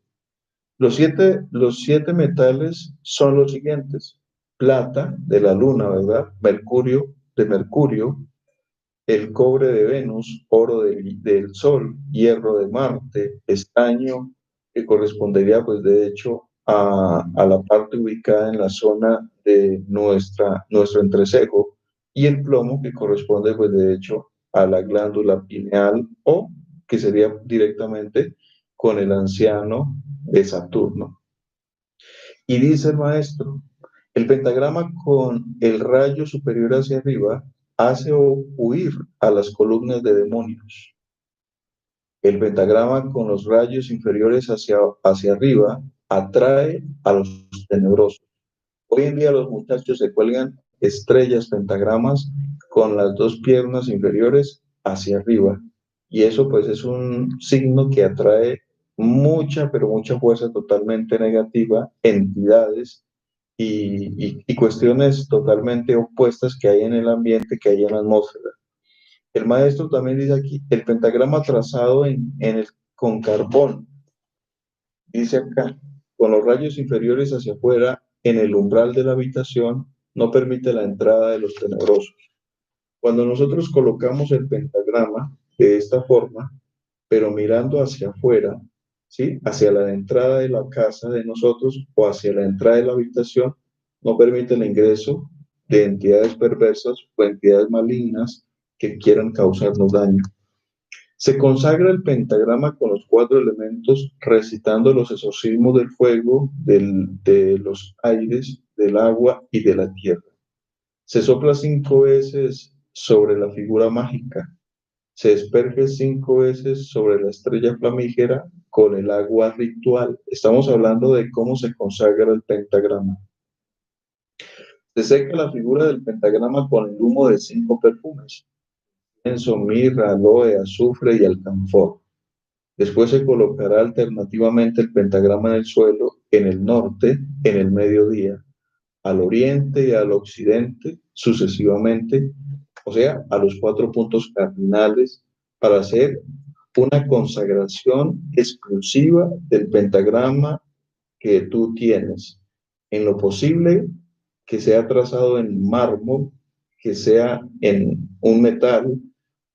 Los siete metales son los siguientes. Plata de la luna, ¿verdad? Mercurio de Mercurio, el cobre de Venus, oro del Sol, hierro de Marte, estaño, que correspondería pues de hecho a la parte ubicada en la zona de nuestro entrecejo, y el plomo, que corresponde pues de hecho a la glándula pineal, o que sería directamente con el anciano de Saturno. Y dice el maestro, el pentagrama con el rayo superior hacia arriba hace huir a las columnas de demonios. El pentagrama con los rayos inferiores hacia arriba atrae a los tenebrosos. Hoy en día los muchachos se cuelgan estrellas, pentagramas con las 2 piernas inferiores hacia arriba. Y eso pues es un signo que atrae mucha, pero mucha fuerza totalmente negativa, entidades y cuestiones totalmente opuestas que hay en el ambiente, que hay en la atmósfera. El maestro también dice aquí, el pentagrama trazado con carbón, dice acá, con los rayos inferiores hacia afuera, en el umbral de la habitación, no permite la entrada de los tenebrosos. Cuando nosotros colocamos el pentagrama de esta forma, pero mirando hacia afuera, ¿sí? Hacia la entrada de la casa de nosotros o hacia la entrada de la habitación, no permite el ingreso de entidades perversas o entidades malignas que quieran causarnos daño. Se consagra el pentagrama con los 4 elementos, recitando los exorcismos del fuego, de los aires, del agua y de la tierra. Se sopla 5 veces sobre la figura mágica. Se desperge 5 veces sobre la estrella flamígera con el agua ritual. Estamos hablando de cómo se consagra el pentagrama. Se seca la figura del pentagrama con el humo de 5 perfumes: incienso, mirra, aloe, azufre y alcanfor. Después se colocará alternativamente el pentagrama en el suelo, en el norte, en el mediodía, al oriente y al occidente, sucesivamente, o sea, a los 4 puntos cardinales, para hacer una consagración exclusiva del pentagrama que tú tienes. En lo posible, que sea trazado en mármol, que sea en un metal,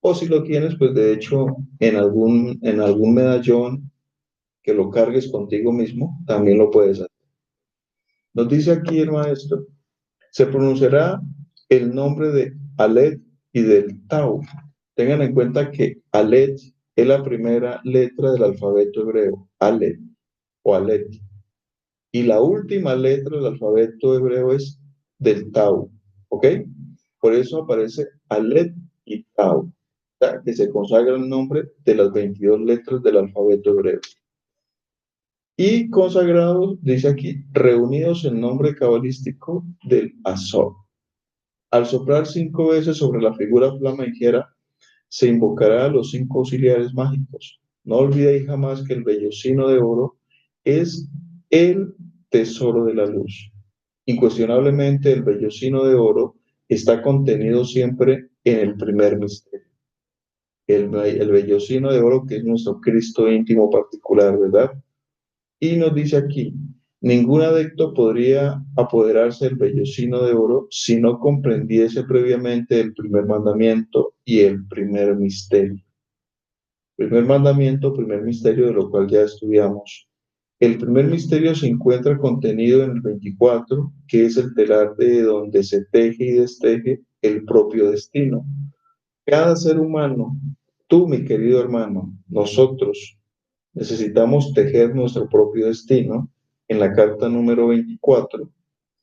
o si lo tienes, pues de hecho, en algún medallón que lo cargues contigo mismo, también lo puedes hacer. Nos dice aquí el maestro, se pronunciará el nombre de Alet y del Tau. Tengan en cuenta que Alet es la primera letra del alfabeto hebreo, Alet o Alet. Y la última letra del alfabeto hebreo es del Tau. ¿ok? Por eso aparece Aleph y Tau, que se consagra el nombre de las 22 letras del alfabeto hebreo. Y consagrados, dice aquí, reunidos en nombre cabalístico del Azor. Al soplar 5 veces sobre la figura flamígera, se invocará a los 5 auxiliares mágicos. No olvidéis jamás que el vellocino de oro es el tesoro de la luz. Incuestionablemente, el vellocino de oro está contenido siempre en el primer misterio. El vellocino de oro que es nuestro Cristo íntimo particular, ¿verdad? Y nos dice aquí, ningún adepto podría apoderarse del vellocino de oro si no comprendiese previamente el primer mandamiento y el primer misterio. Primer mandamiento, primer misterio, de lo cual ya estudiamos. El primer misterio se encuentra contenido en el 24, que es el telar de donde se teje y desteje el propio destino. Cada ser humano, tú, mi querido hermano, nosotros, necesitamos tejer nuestro propio destino en la carta número 24,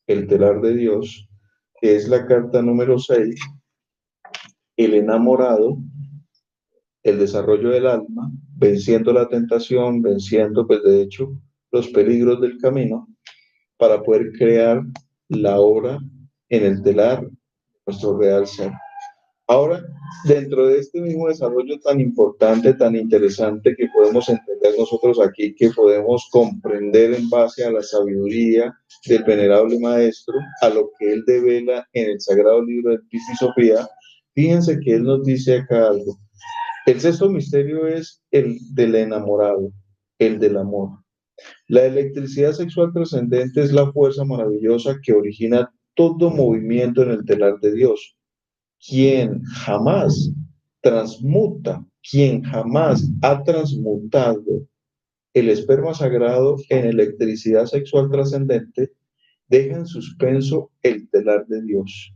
el telar de Dios, que es la carta número 6, el enamorado, el desarrollo del alma, venciendo la tentación, venciendo, pues de hecho, los peligros del camino, para poder crear la obra en el telar de nuestro real ser. Ahora, dentro de este mismo desarrollo tan importante, tan interesante que podemos entender nosotros aquí, que podemos comprender en base a la sabiduría del venerable maestro, a lo que él devela en el sagrado libro de Pista y Sofía, fíjense que él nos dice acá algo. El sexto misterio es el del enamorado, el del amor. La electricidad sexual trascendente es la fuerza maravillosa que origina todo movimiento en el telar de Dios. Quien jamás transmuta, quien jamás ha transmutado el esperma sagrado en electricidad sexual trascendente, deja en suspenso el telar de Dios.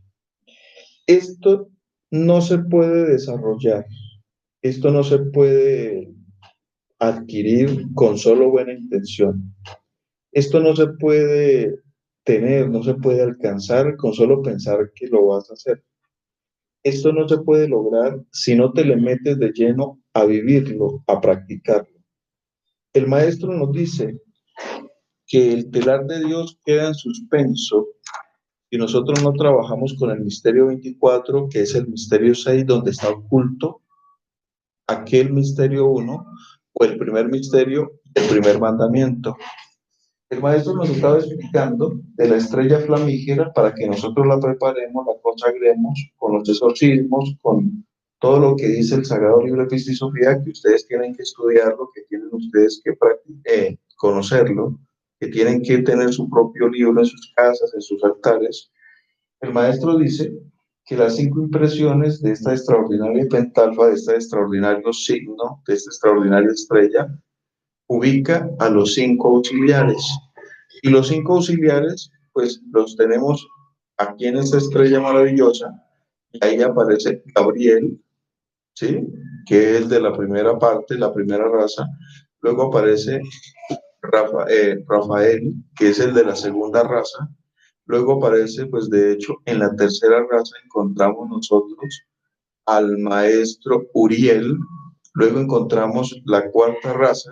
Esto no se puede desarrollar, esto no se puede adquirir con solo buena intención. Esto no se puede tener, no se puede alcanzar con solo pensar que lo vas a hacer. Esto no se puede lograr si no te le metes de lleno a vivirlo, a practicarlo. El maestro nos dice que el telar de Dios queda en suspenso y nosotros no trabajamos con el misterio 24, que es el misterio 6, donde está oculto aquel misterio 1 o el primer misterio, el primer mandamiento. El maestro nos estaba explicando de la estrella flamígera para que nosotros la preparemos, la consagremos con los exorcismos, con todo lo que dice el Sagrado Libro de Pista y Sofía, que ustedes tienen que estudiarlo, que tienen ustedes que conocerlo, que tienen que tener su propio libro en sus casas, en sus altares. El maestro dice que las 5 impresiones de esta extraordinaria pentalfa, de este extraordinario signo, de esta extraordinaria estrella, ubica a los 5 auxiliares. Y los 5 auxiliares, pues los tenemos aquí en esta estrella maravillosa. Y ahí aparece Gabriel, ¿sí? Que es de la primera parte, la primera raza. Luego aparece Rafael, que es el de la segunda raza. Luego aparece, pues de hecho, en la tercera raza encontramos nosotros al maestro Uriel. Luego encontramos la cuarta raza.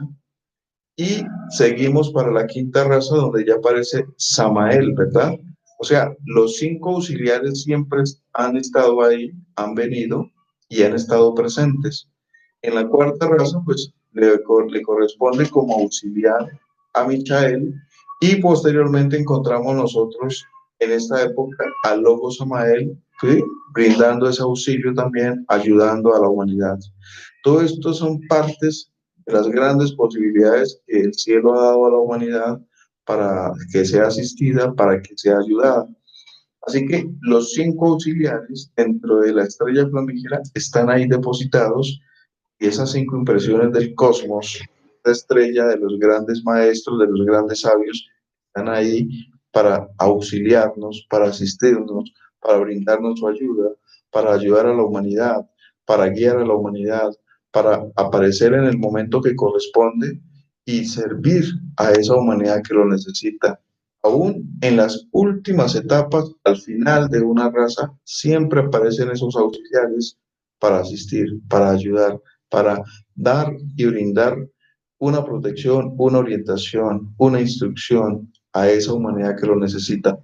Y seguimos para la quinta raza, donde ya aparece Samael, ¿verdad? O sea, los 5 auxiliares siempre han estado ahí, han venido y han estado presentes. En la cuarta raza, pues le corresponde como auxiliar a Michael, y posteriormente encontramos nosotros en esta época al Logo Samael, ¿sí? Brindando ese auxilio también, ayudando a la humanidad. Todo esto son partes de las grandes posibilidades que el cielo ha dado a la humanidad para que sea asistida, para que sea ayudada. Así que los 5 auxiliares dentro de la estrella flamígera están ahí depositados, y esas 5 impresiones del cosmos, la estrella de los grandes maestros, de los grandes sabios, están ahí para auxiliarnos, para asistirnos, para brindarnos su ayuda, para ayudar a la humanidad, para guiar a la humanidad, para aparecer en el momento que corresponde y servir a esa humanidad que lo necesita, Aún en las últimas etapas, al final de una raza, siempre aparecen esos auxiliares para asistir, para ayudar, para dar y brindar una protección, una orientación, una instrucción a esa humanidad que lo necesita.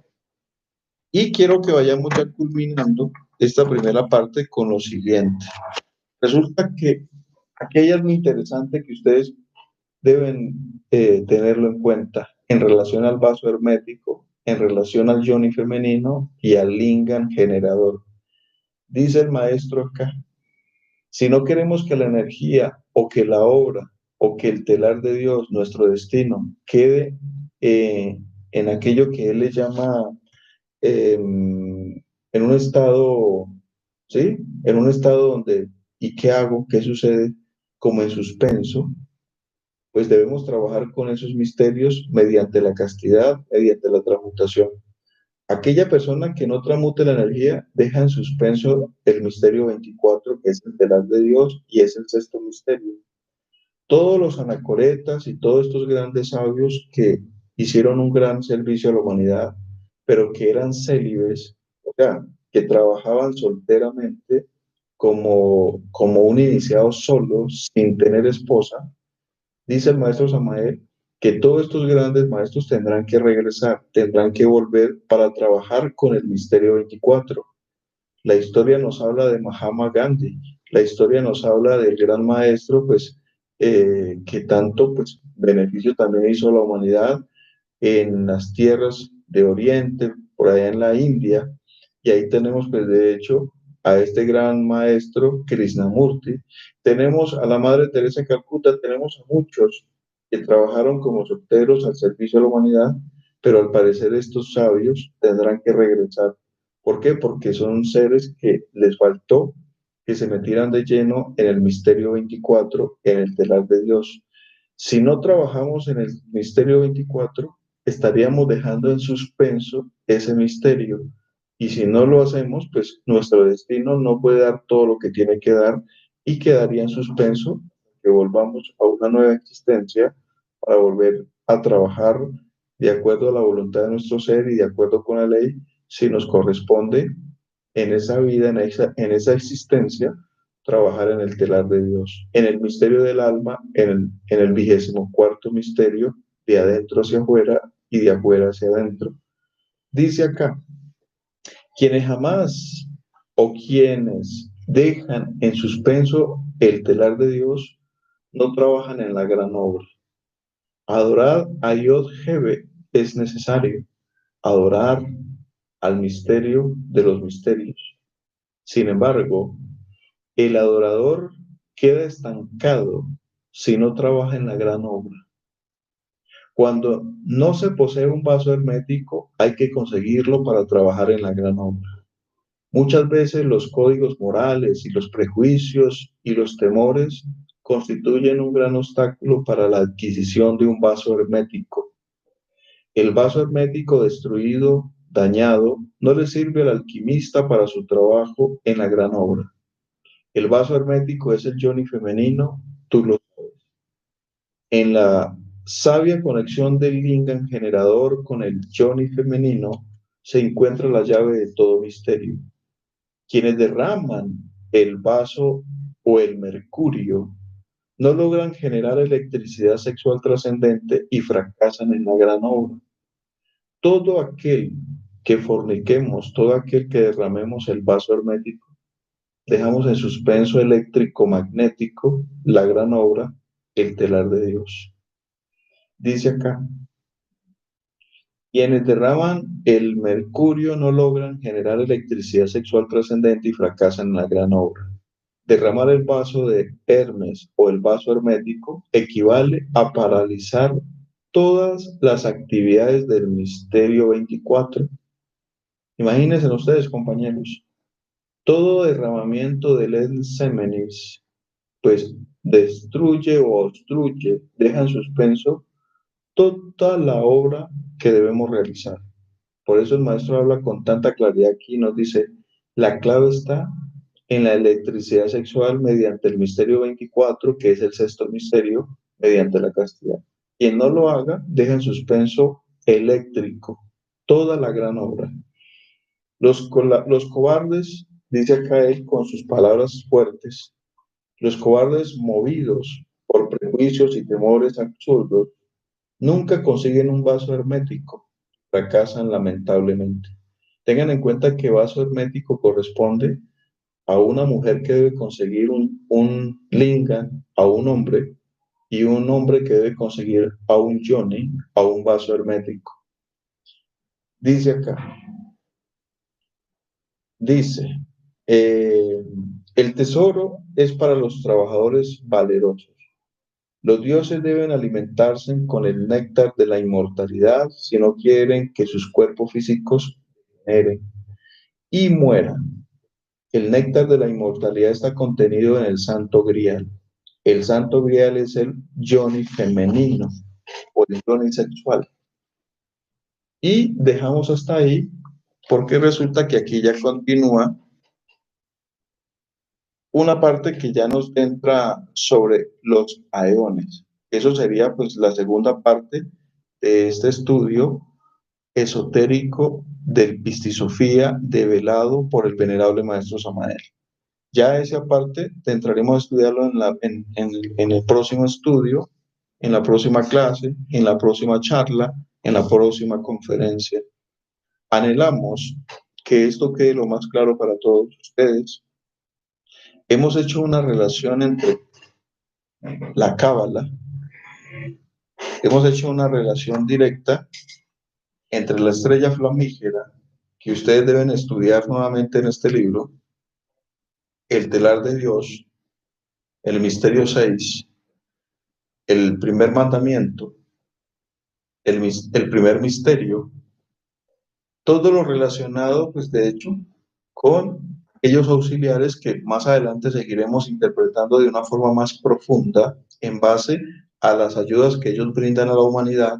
Y quiero que vayamos ya culminando esta primera parte con lo siguiente. Resulta que aquí hay algo interesante que ustedes deben tenerlo en cuenta en relación al vaso hermético, en relación al yoni femenino y al lingam generador. Dice el maestro acá, si no queremos que la energía o que la obra o que el telar de Dios, nuestro destino, quede en aquello que él le llama en un estado, ¿sí? En un estado donde, ¿y qué hago? ¿Qué sucede? Como en suspenso, pues debemos trabajar con esos misterios mediante la castidad, mediante la transmutación. Aquella persona que no tramute la energía deja en suspenso el misterio 24, que es el telar de Dios, y es el sexto misterio. Todos los anacoretas y todos estos grandes sabios que hicieron un gran servicio a la humanidad, pero que eran célibes, o sea, que trabajaban solteramente como un iniciado solo, sin tener esposa, dice el maestro Samael que todos estos grandes maestros tendrán que regresar, tendrán que volver para trabajar con el misterio 24. La historia nos habla de Mahatma Gandhi, la historia nos habla del gran maestro, pues, que tanto, pues, beneficio también hizo a la humanidad en las tierras de Oriente, por allá en la India, y ahí tenemos, pues, de hecho, a este gran maestro Krishnamurti, tenemos a la Madre Teresa de Calcuta, tenemos a muchos que trabajaron como solteros al servicio de la humanidad, pero al parecer estos sabios tendrán que regresar. ¿Por qué? Porque son seres que les faltó que se metieran de lleno en el misterio 24, en el telar de Dios. Si no trabajamos en el misterio 24, estaríamos dejando en suspenso ese misterio. Y si no lo hacemos, pues nuestro destino no puede dar todo lo que tiene que dar y quedaría en suspenso que volvamos a una nueva existencia para volver a trabajar de acuerdo a la voluntad de nuestro ser y de acuerdo con la ley, si nos corresponde en esa vida, en esa existencia, trabajar en el telar de Dios, en el misterio del alma, en el 24º misterio, de adentro hacia afuera y de afuera hacia adentro. Dice acá, quienes jamás o quienes dejan en suspenso el telar de Dios, no trabajan en la gran obra. Adorar a Yod Hebe es necesario, adorar al misterio de los misterios. Sin embargo, el adorador queda estancado si no trabaja en la gran obra. Cuando no se posee un vaso hermético, hay que conseguirlo para trabajar en la gran obra. Muchas veces los códigos morales y los prejuicios y los temores constituyen un gran obstáculo para la adquisición de un vaso hermético. El vaso hermético destruido, dañado, no le sirve al alquimista para su trabajo en la gran obra. El vaso hermético es el yoni femenino, tú lo sabes. En la sabia conexión del lingam generador con el yoni femenino se encuentra la llave de todo misterio. Quienes derraman el vaso o el mercurio no logran generar electricidad sexual trascendente y fracasan en la gran obra. Todo aquel que forniquemos, todo aquel que derramemos el vaso hermético, dejamos en suspenso eléctrico magnético la gran obra, el telar de Dios. Dice acá, quienes derraman el mercurio no logran generar electricidad sexual trascendente y fracasan en la gran obra. Derramar el vaso de Hermes o el vaso hermético equivale a paralizar todas las actividades del misterio 24. Imagínense ustedes, compañeros, todo derramamiento del ensémenis pues destruye o obstruye, deja en suspenso toda la obra que debemos realizar. Por eso el maestro habla con tanta claridad aquí y nos dice, la clave está en la electricidad sexual mediante el misterio 24, que es el sexto misterio, mediante la castidad. Quien no lo haga, deja en suspenso eléctrico, toda la gran obra. Los cobardes, dice acá él con sus palabras fuertes, los cobardes movidos por prejuicios y temores absurdos, nunca consiguen un vaso hermético, fracasan lamentablemente. Tengan en cuenta que vaso hermético corresponde a una mujer que debe conseguir un lingam a un hombre y un hombre que debe conseguir a un yoni, a un vaso hermético. Dice acá, dice, el tesoro es para los trabajadores valerosos. Los dioses deben alimentarse con el néctar de la inmortalidad si no quieren que sus cuerpos físicos degeneren y mueran. El néctar de la inmortalidad está contenido en el Santo Grial. El Santo Grial es el yoni femenino o el yoni sexual. Y dejamos hasta ahí porque resulta que aquí ya continúa una parte que ya nos entra sobre los aeones. Eso sería pues la segunda parte de este estudio esotérico del Pistisofía develado por el venerable maestro Samael. Ya esa parte entraremos a estudiarlo en el próximo estudio, en la próxima clase, en la próxima charla, en la próxima conferencia. Anhelamos que esto quede lo más claro para todos ustedes. Hemos hecho una relación entre la cábala, hemos hecho una relación directa entre la estrella flamígera, que ustedes deben estudiar nuevamente en este libro, el telar de Dios, el misterio 6, el primer mandamiento, el primer misterio, todo lo relacionado, pues de hecho, con aquellos auxiliares que más adelante seguiremos interpretando de una forma más profunda en base a las ayudas que ellos brindan a la humanidad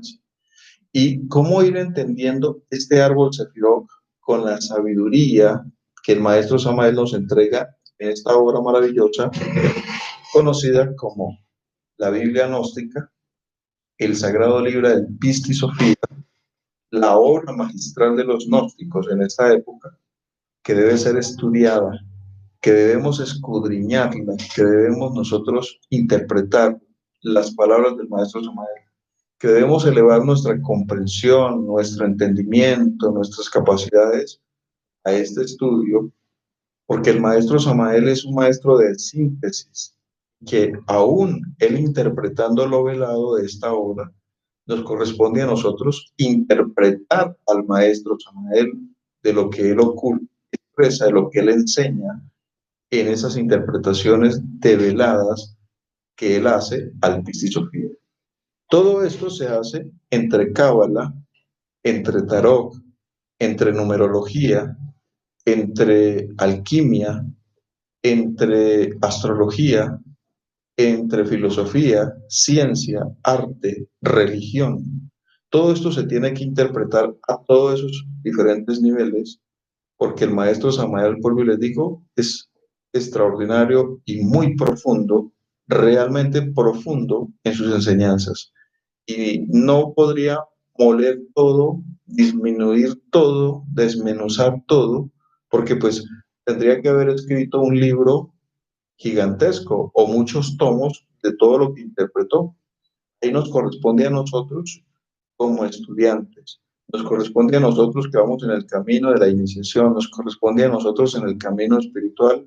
y cómo ir entendiendo este árbol Sefirot con la sabiduría que el maestro Samael nos entrega en esta obra maravillosa conocida como la Biblia gnóstica, el sagrado libro del Pistis Sophia, la obra magistral de los gnósticos en esta época, que debe ser estudiada, que debemos escudriñarla, que debemos nosotros interpretar las palabras del maestro Samael, que debemos elevar nuestra comprensión, nuestro entendimiento, nuestras capacidades a este estudio, porque el maestro Samael es un maestro de síntesis, que aún él interpretando lo velado de esta obra, nos corresponde a nosotros interpretar al maestro Samael de lo que él expresa, de lo que él enseña en esas interpretaciones develadas que él hace al Pistisofía. Todo esto se hace entre cábala, entre tarot, entre numerología, entre alquimia, entre astrología, entre filosofía, ciencia, arte, religión. Todo esto se tiene que interpretar a todos esos diferentes niveles, porque el maestro Samael, por les digo, es extraordinario y muy profundo, realmente profundo en sus enseñanzas. Y no podría moler todo, disminuir todo, desmenuzar todo, porque pues tendría que haber escrito un libro gigantesco o muchos tomos de todo lo que interpretó. Ahí nos corresponde a nosotros como estudiantes, nos corresponde a nosotros que vamos en el camino de la iniciación, nos corresponde a nosotros en el camino espiritual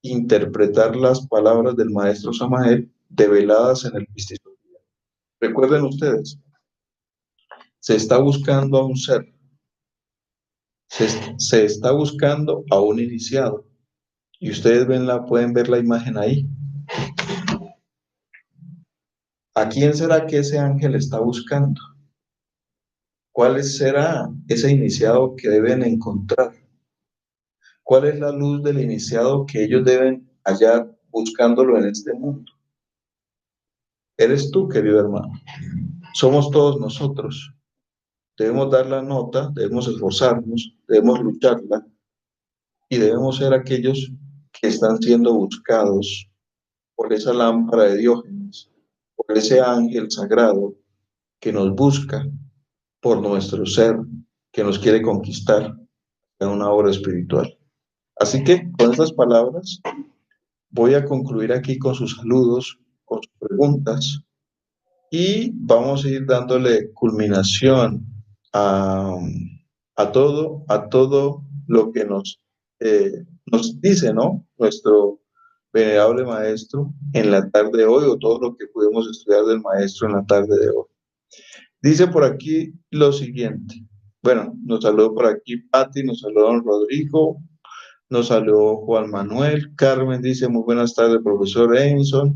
interpretar las palabras del maestro Samael develadas en el Pistisofía. Recuerden ustedes, se está buscando a un ser, se está buscando a un iniciado, y ustedes pueden ver la imagen ahí. ¿A quién será que ese ángel está buscando? ¿Cuál será ese iniciado que deben encontrar? ¿Cuál es la luz del iniciado que ellos deben hallar buscándolo en este mundo? Eres tú, querido hermano. Somos todos nosotros. Debemos dar la nota, debemos esforzarnos, debemos lucharla y debemos ser aquellos que están siendo buscados por esa lámpara de Diógenes, por ese ángel sagrado que nos busca por nuestro ser que nos quiere conquistar en una obra espiritual. Así que con estas palabras voy a concluir aquí con sus saludos, con sus preguntas y vamos a ir dándole culminación a, a todo lo que nos dice, ¿no? Nuestro venerable maestro en la tarde de hoy o todo lo que pudimos estudiar del maestro en la tarde de hoy. Dice por aquí lo siguiente. Bueno, nos saludó por aquí Patti, nos saludó don Rodrigo, nos saludó Juan Manuel, Carmen dice muy buenas tardes, profesor Enson.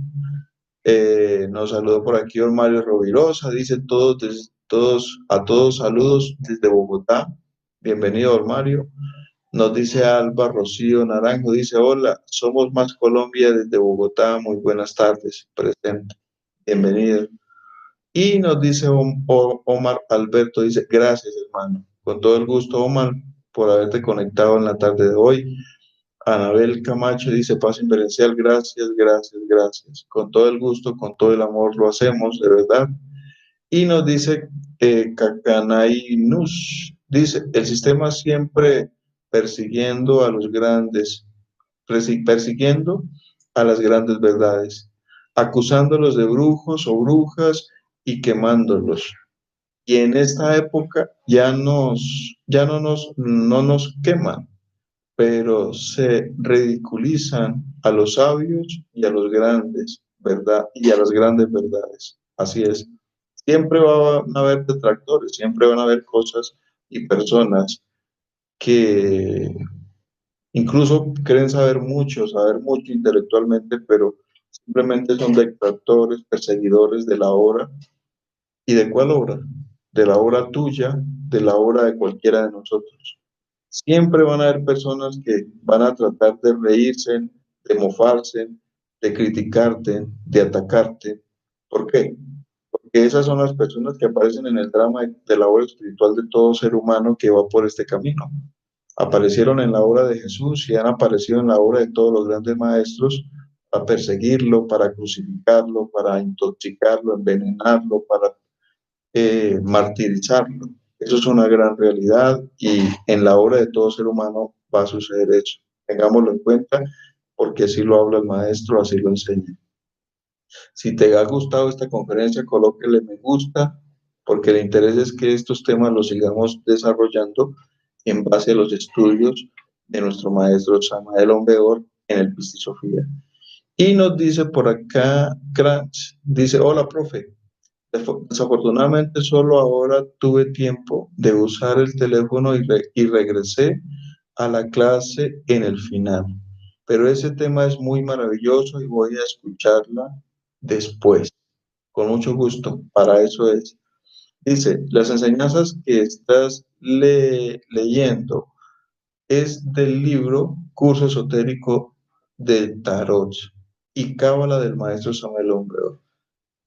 Nos saludó por aquí don Mario Rovirosa, dice a todos saludos desde Bogotá. Bienvenido, don Mario. Nos dice Alba Rocío Naranjo, dice hola, somos Más Colombia desde Bogotá, muy buenas tardes, presente. Bienvenido. Y nos dice Omar Alberto, dice, gracias hermano, con todo el gusto Omar por haberte conectado en la tarde de hoy. Anabel Camacho dice, paz inverencial, gracias, gracias, gracias. Con todo el gusto, con todo el amor lo hacemos, de verdad. Y nos dice Cacanainus, dice, el sistema siempre persiguiendo a los grandes, persiguiendo a las grandes verdades, acusándolos de brujos o brujas y quemándolos. Y en esta época ya no nos queman, pero se ridiculizan a los sabios y a los grandes, ¿verdad? Y a las grandes verdades. Así es. Siempre van a haber detractores, siempre van a haber cosas y personas que incluso creen saber mucho intelectualmente, pero simplemente son detractores, perseguidores de la obra. ¿Y de cuál obra? De la obra tuya, de la obra de cualquiera de nosotros. Siempre van a haber personas que van a tratar de reírse, de mofarse, de criticarte, de atacarte. ¿Por qué? Porque esas son las personas que aparecen en el drama de la obra espiritual de todo ser humano que va por este camino. Aparecieron en la obra de Jesús y han aparecido en la obra de todos los grandes maestros para perseguirlo, para crucificarlo, para intoxicarlo, envenenarlo, para martirizarlo. Eso es una gran realidad y en la obra de todo ser humano va a suceder eso. Tengámoslo en cuenta porque así lo habla el maestro, así lo enseña. Si te ha gustado esta conferencia, colóquele me gusta, porque el interés es que estos temas los sigamos desarrollando en base a los estudios de nuestro maestro Samael Onbeor en el Pisti Sofía. Y nos dice por acá, Crunch, dice, hola, profe. Desafortunadamente solo ahora tuve tiempo de usar el teléfono y regresé a la clase en el final. Pero ese tema es muy maravilloso y voy a escucharla después. Con mucho gusto, para eso es. Dice, las enseñanzas que estás leyendo es del libro Curso Esotérico del Tarot y Cábala del Maestro Samuel Ombreor.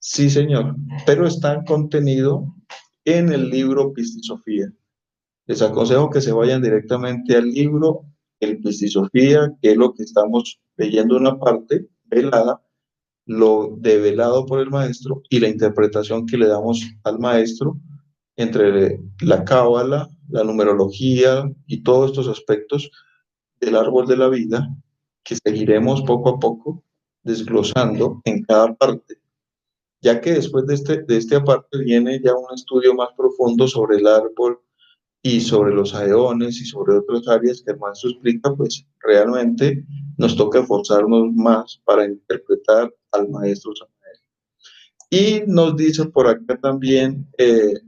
Sí, señor, pero está contenido en el libro Pistisofía. Les aconsejo que se vayan directamente al libro El Pistisofía, que es lo que estamos leyendo en la parte velada, lo develado por el maestro y la interpretación que le damos al maestro entre la cábala, la numerología y todos estos aspectos del árbol de la vida que seguiremos poco a poco desglosando en cada parte, ya que después de este aparte viene ya un estudio más profundo sobre el árbol y sobre los aeones y sobre otras áreas que el maestro explica, pues realmente nos toca esforzarnos más para interpretar al maestro Samuel. Y nos dice por acá también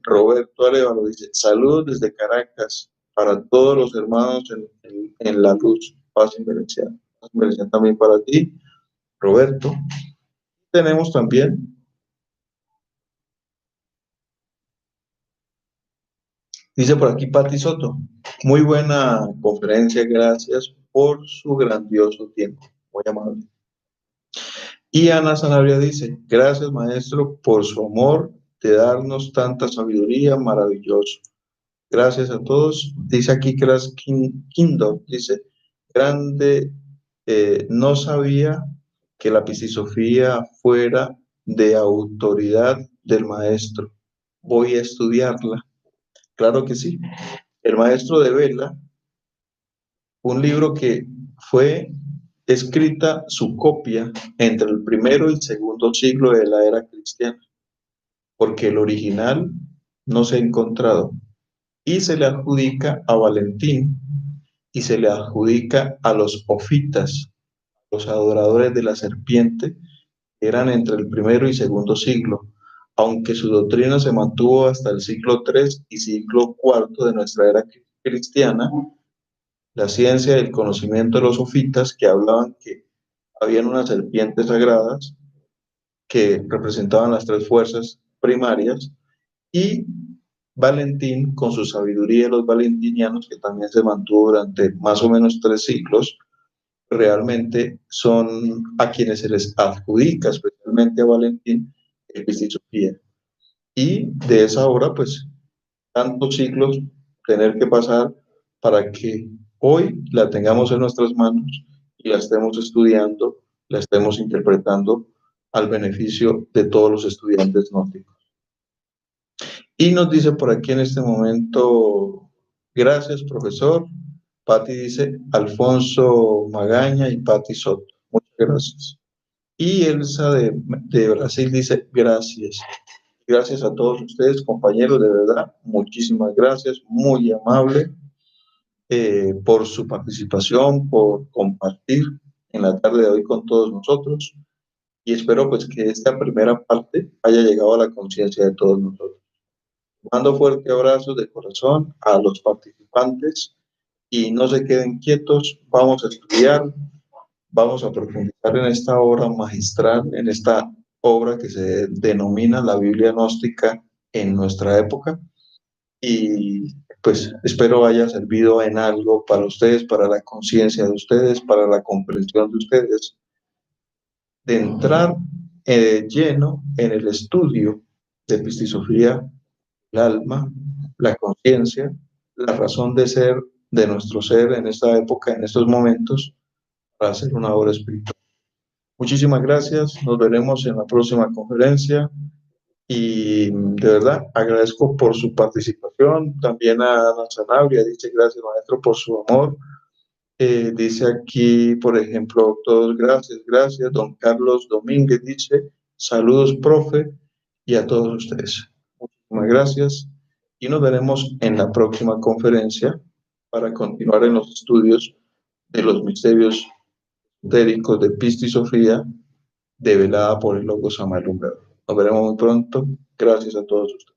Roberto Arevalo, dice, saludos desde Caracas para todos los hermanos en la luz, paz inmerencial. Paz inmerencial también para ti, Roberto. Tenemos también, dice por aquí Pati Soto, muy buena conferencia, gracias por su grandioso tiempo, muy amable. Y Ana Sanabria dice, gracias maestro por su amor de darnos tanta sabiduría, maravilloso. Gracias a todos. Dice aquí Crash Kingdom, dice, grande, no sabía que la piscisofía fuera de autoridad del maestro. Voy a estudiarla. Claro que sí. El maestro de Vela, un libro que fue escrita su copia entre el primero y el segundo siglo de la era cristiana, porque el original no se ha encontrado y se le adjudica a Valentín y se le adjudica a los ofitas, los adoradores de la serpiente, que eran entre el primero y segundo siglo, aunque su doctrina se mantuvo hasta el siglo III y siglo IV de nuestra era cristiana. La ciencia y el conocimiento de los sofitas, que hablaban que habían unas serpientes sagradas que representaban las tres fuerzas primarias, y Valentín, con su sabiduría de los valentinianos, que también se mantuvo durante más o menos 3 siglos, realmente son a quienes se les adjudica, especialmente a Valentín, el Pistisofía. Y de esa obra, pues, tantos siglos tener que pasar para que hoy la tengamos en nuestras manos y la estemos estudiando, la estemos interpretando al beneficio de todos los estudiantes gnósticos. Y nos dice por aquí en este momento, gracias profesor. Patti dice Alfonso Magaña y Patti Soto. Muchas gracias. Y Elsa de Brasil dice gracias. Gracias a todos ustedes, compañeros, de verdad, muchísimas gracias, muy amable por su participación, por compartir en la tarde de hoy con todos nosotros y espero pues que esta primera parte haya llegado a la conciencia de todos nosotros. Mando fuerte abrazos de corazón a los participantes y no se queden quietos, vamos a estudiar, vamos a profundizar en esta obra magistral, en esta obra que se denomina la Biblia gnóstica en nuestra época y pues espero haya servido en algo para ustedes, para la conciencia de ustedes, para la comprensión de ustedes, de entrar lleno en el estudio de Pistisofía, el alma, la conciencia, la razón de ser de nuestro ser en esta época, en estos momentos, para hacer una obra espiritual. Muchísimas gracias, nos veremos en la próxima conferencia y de verdad agradezco por su participación, también a Ana Sanabria, dice gracias maestro por su amor, dice aquí por ejemplo todos gracias, don Carlos Domínguez dice saludos profe y a todos ustedes, muchísimas gracias y nos veremos en la próxima conferencia para continuar en los estudios de los misterios esotéricos de Pistisofía develada por el Logos Amalumbrado. Nos veremos muy pronto. Gracias a todos ustedes.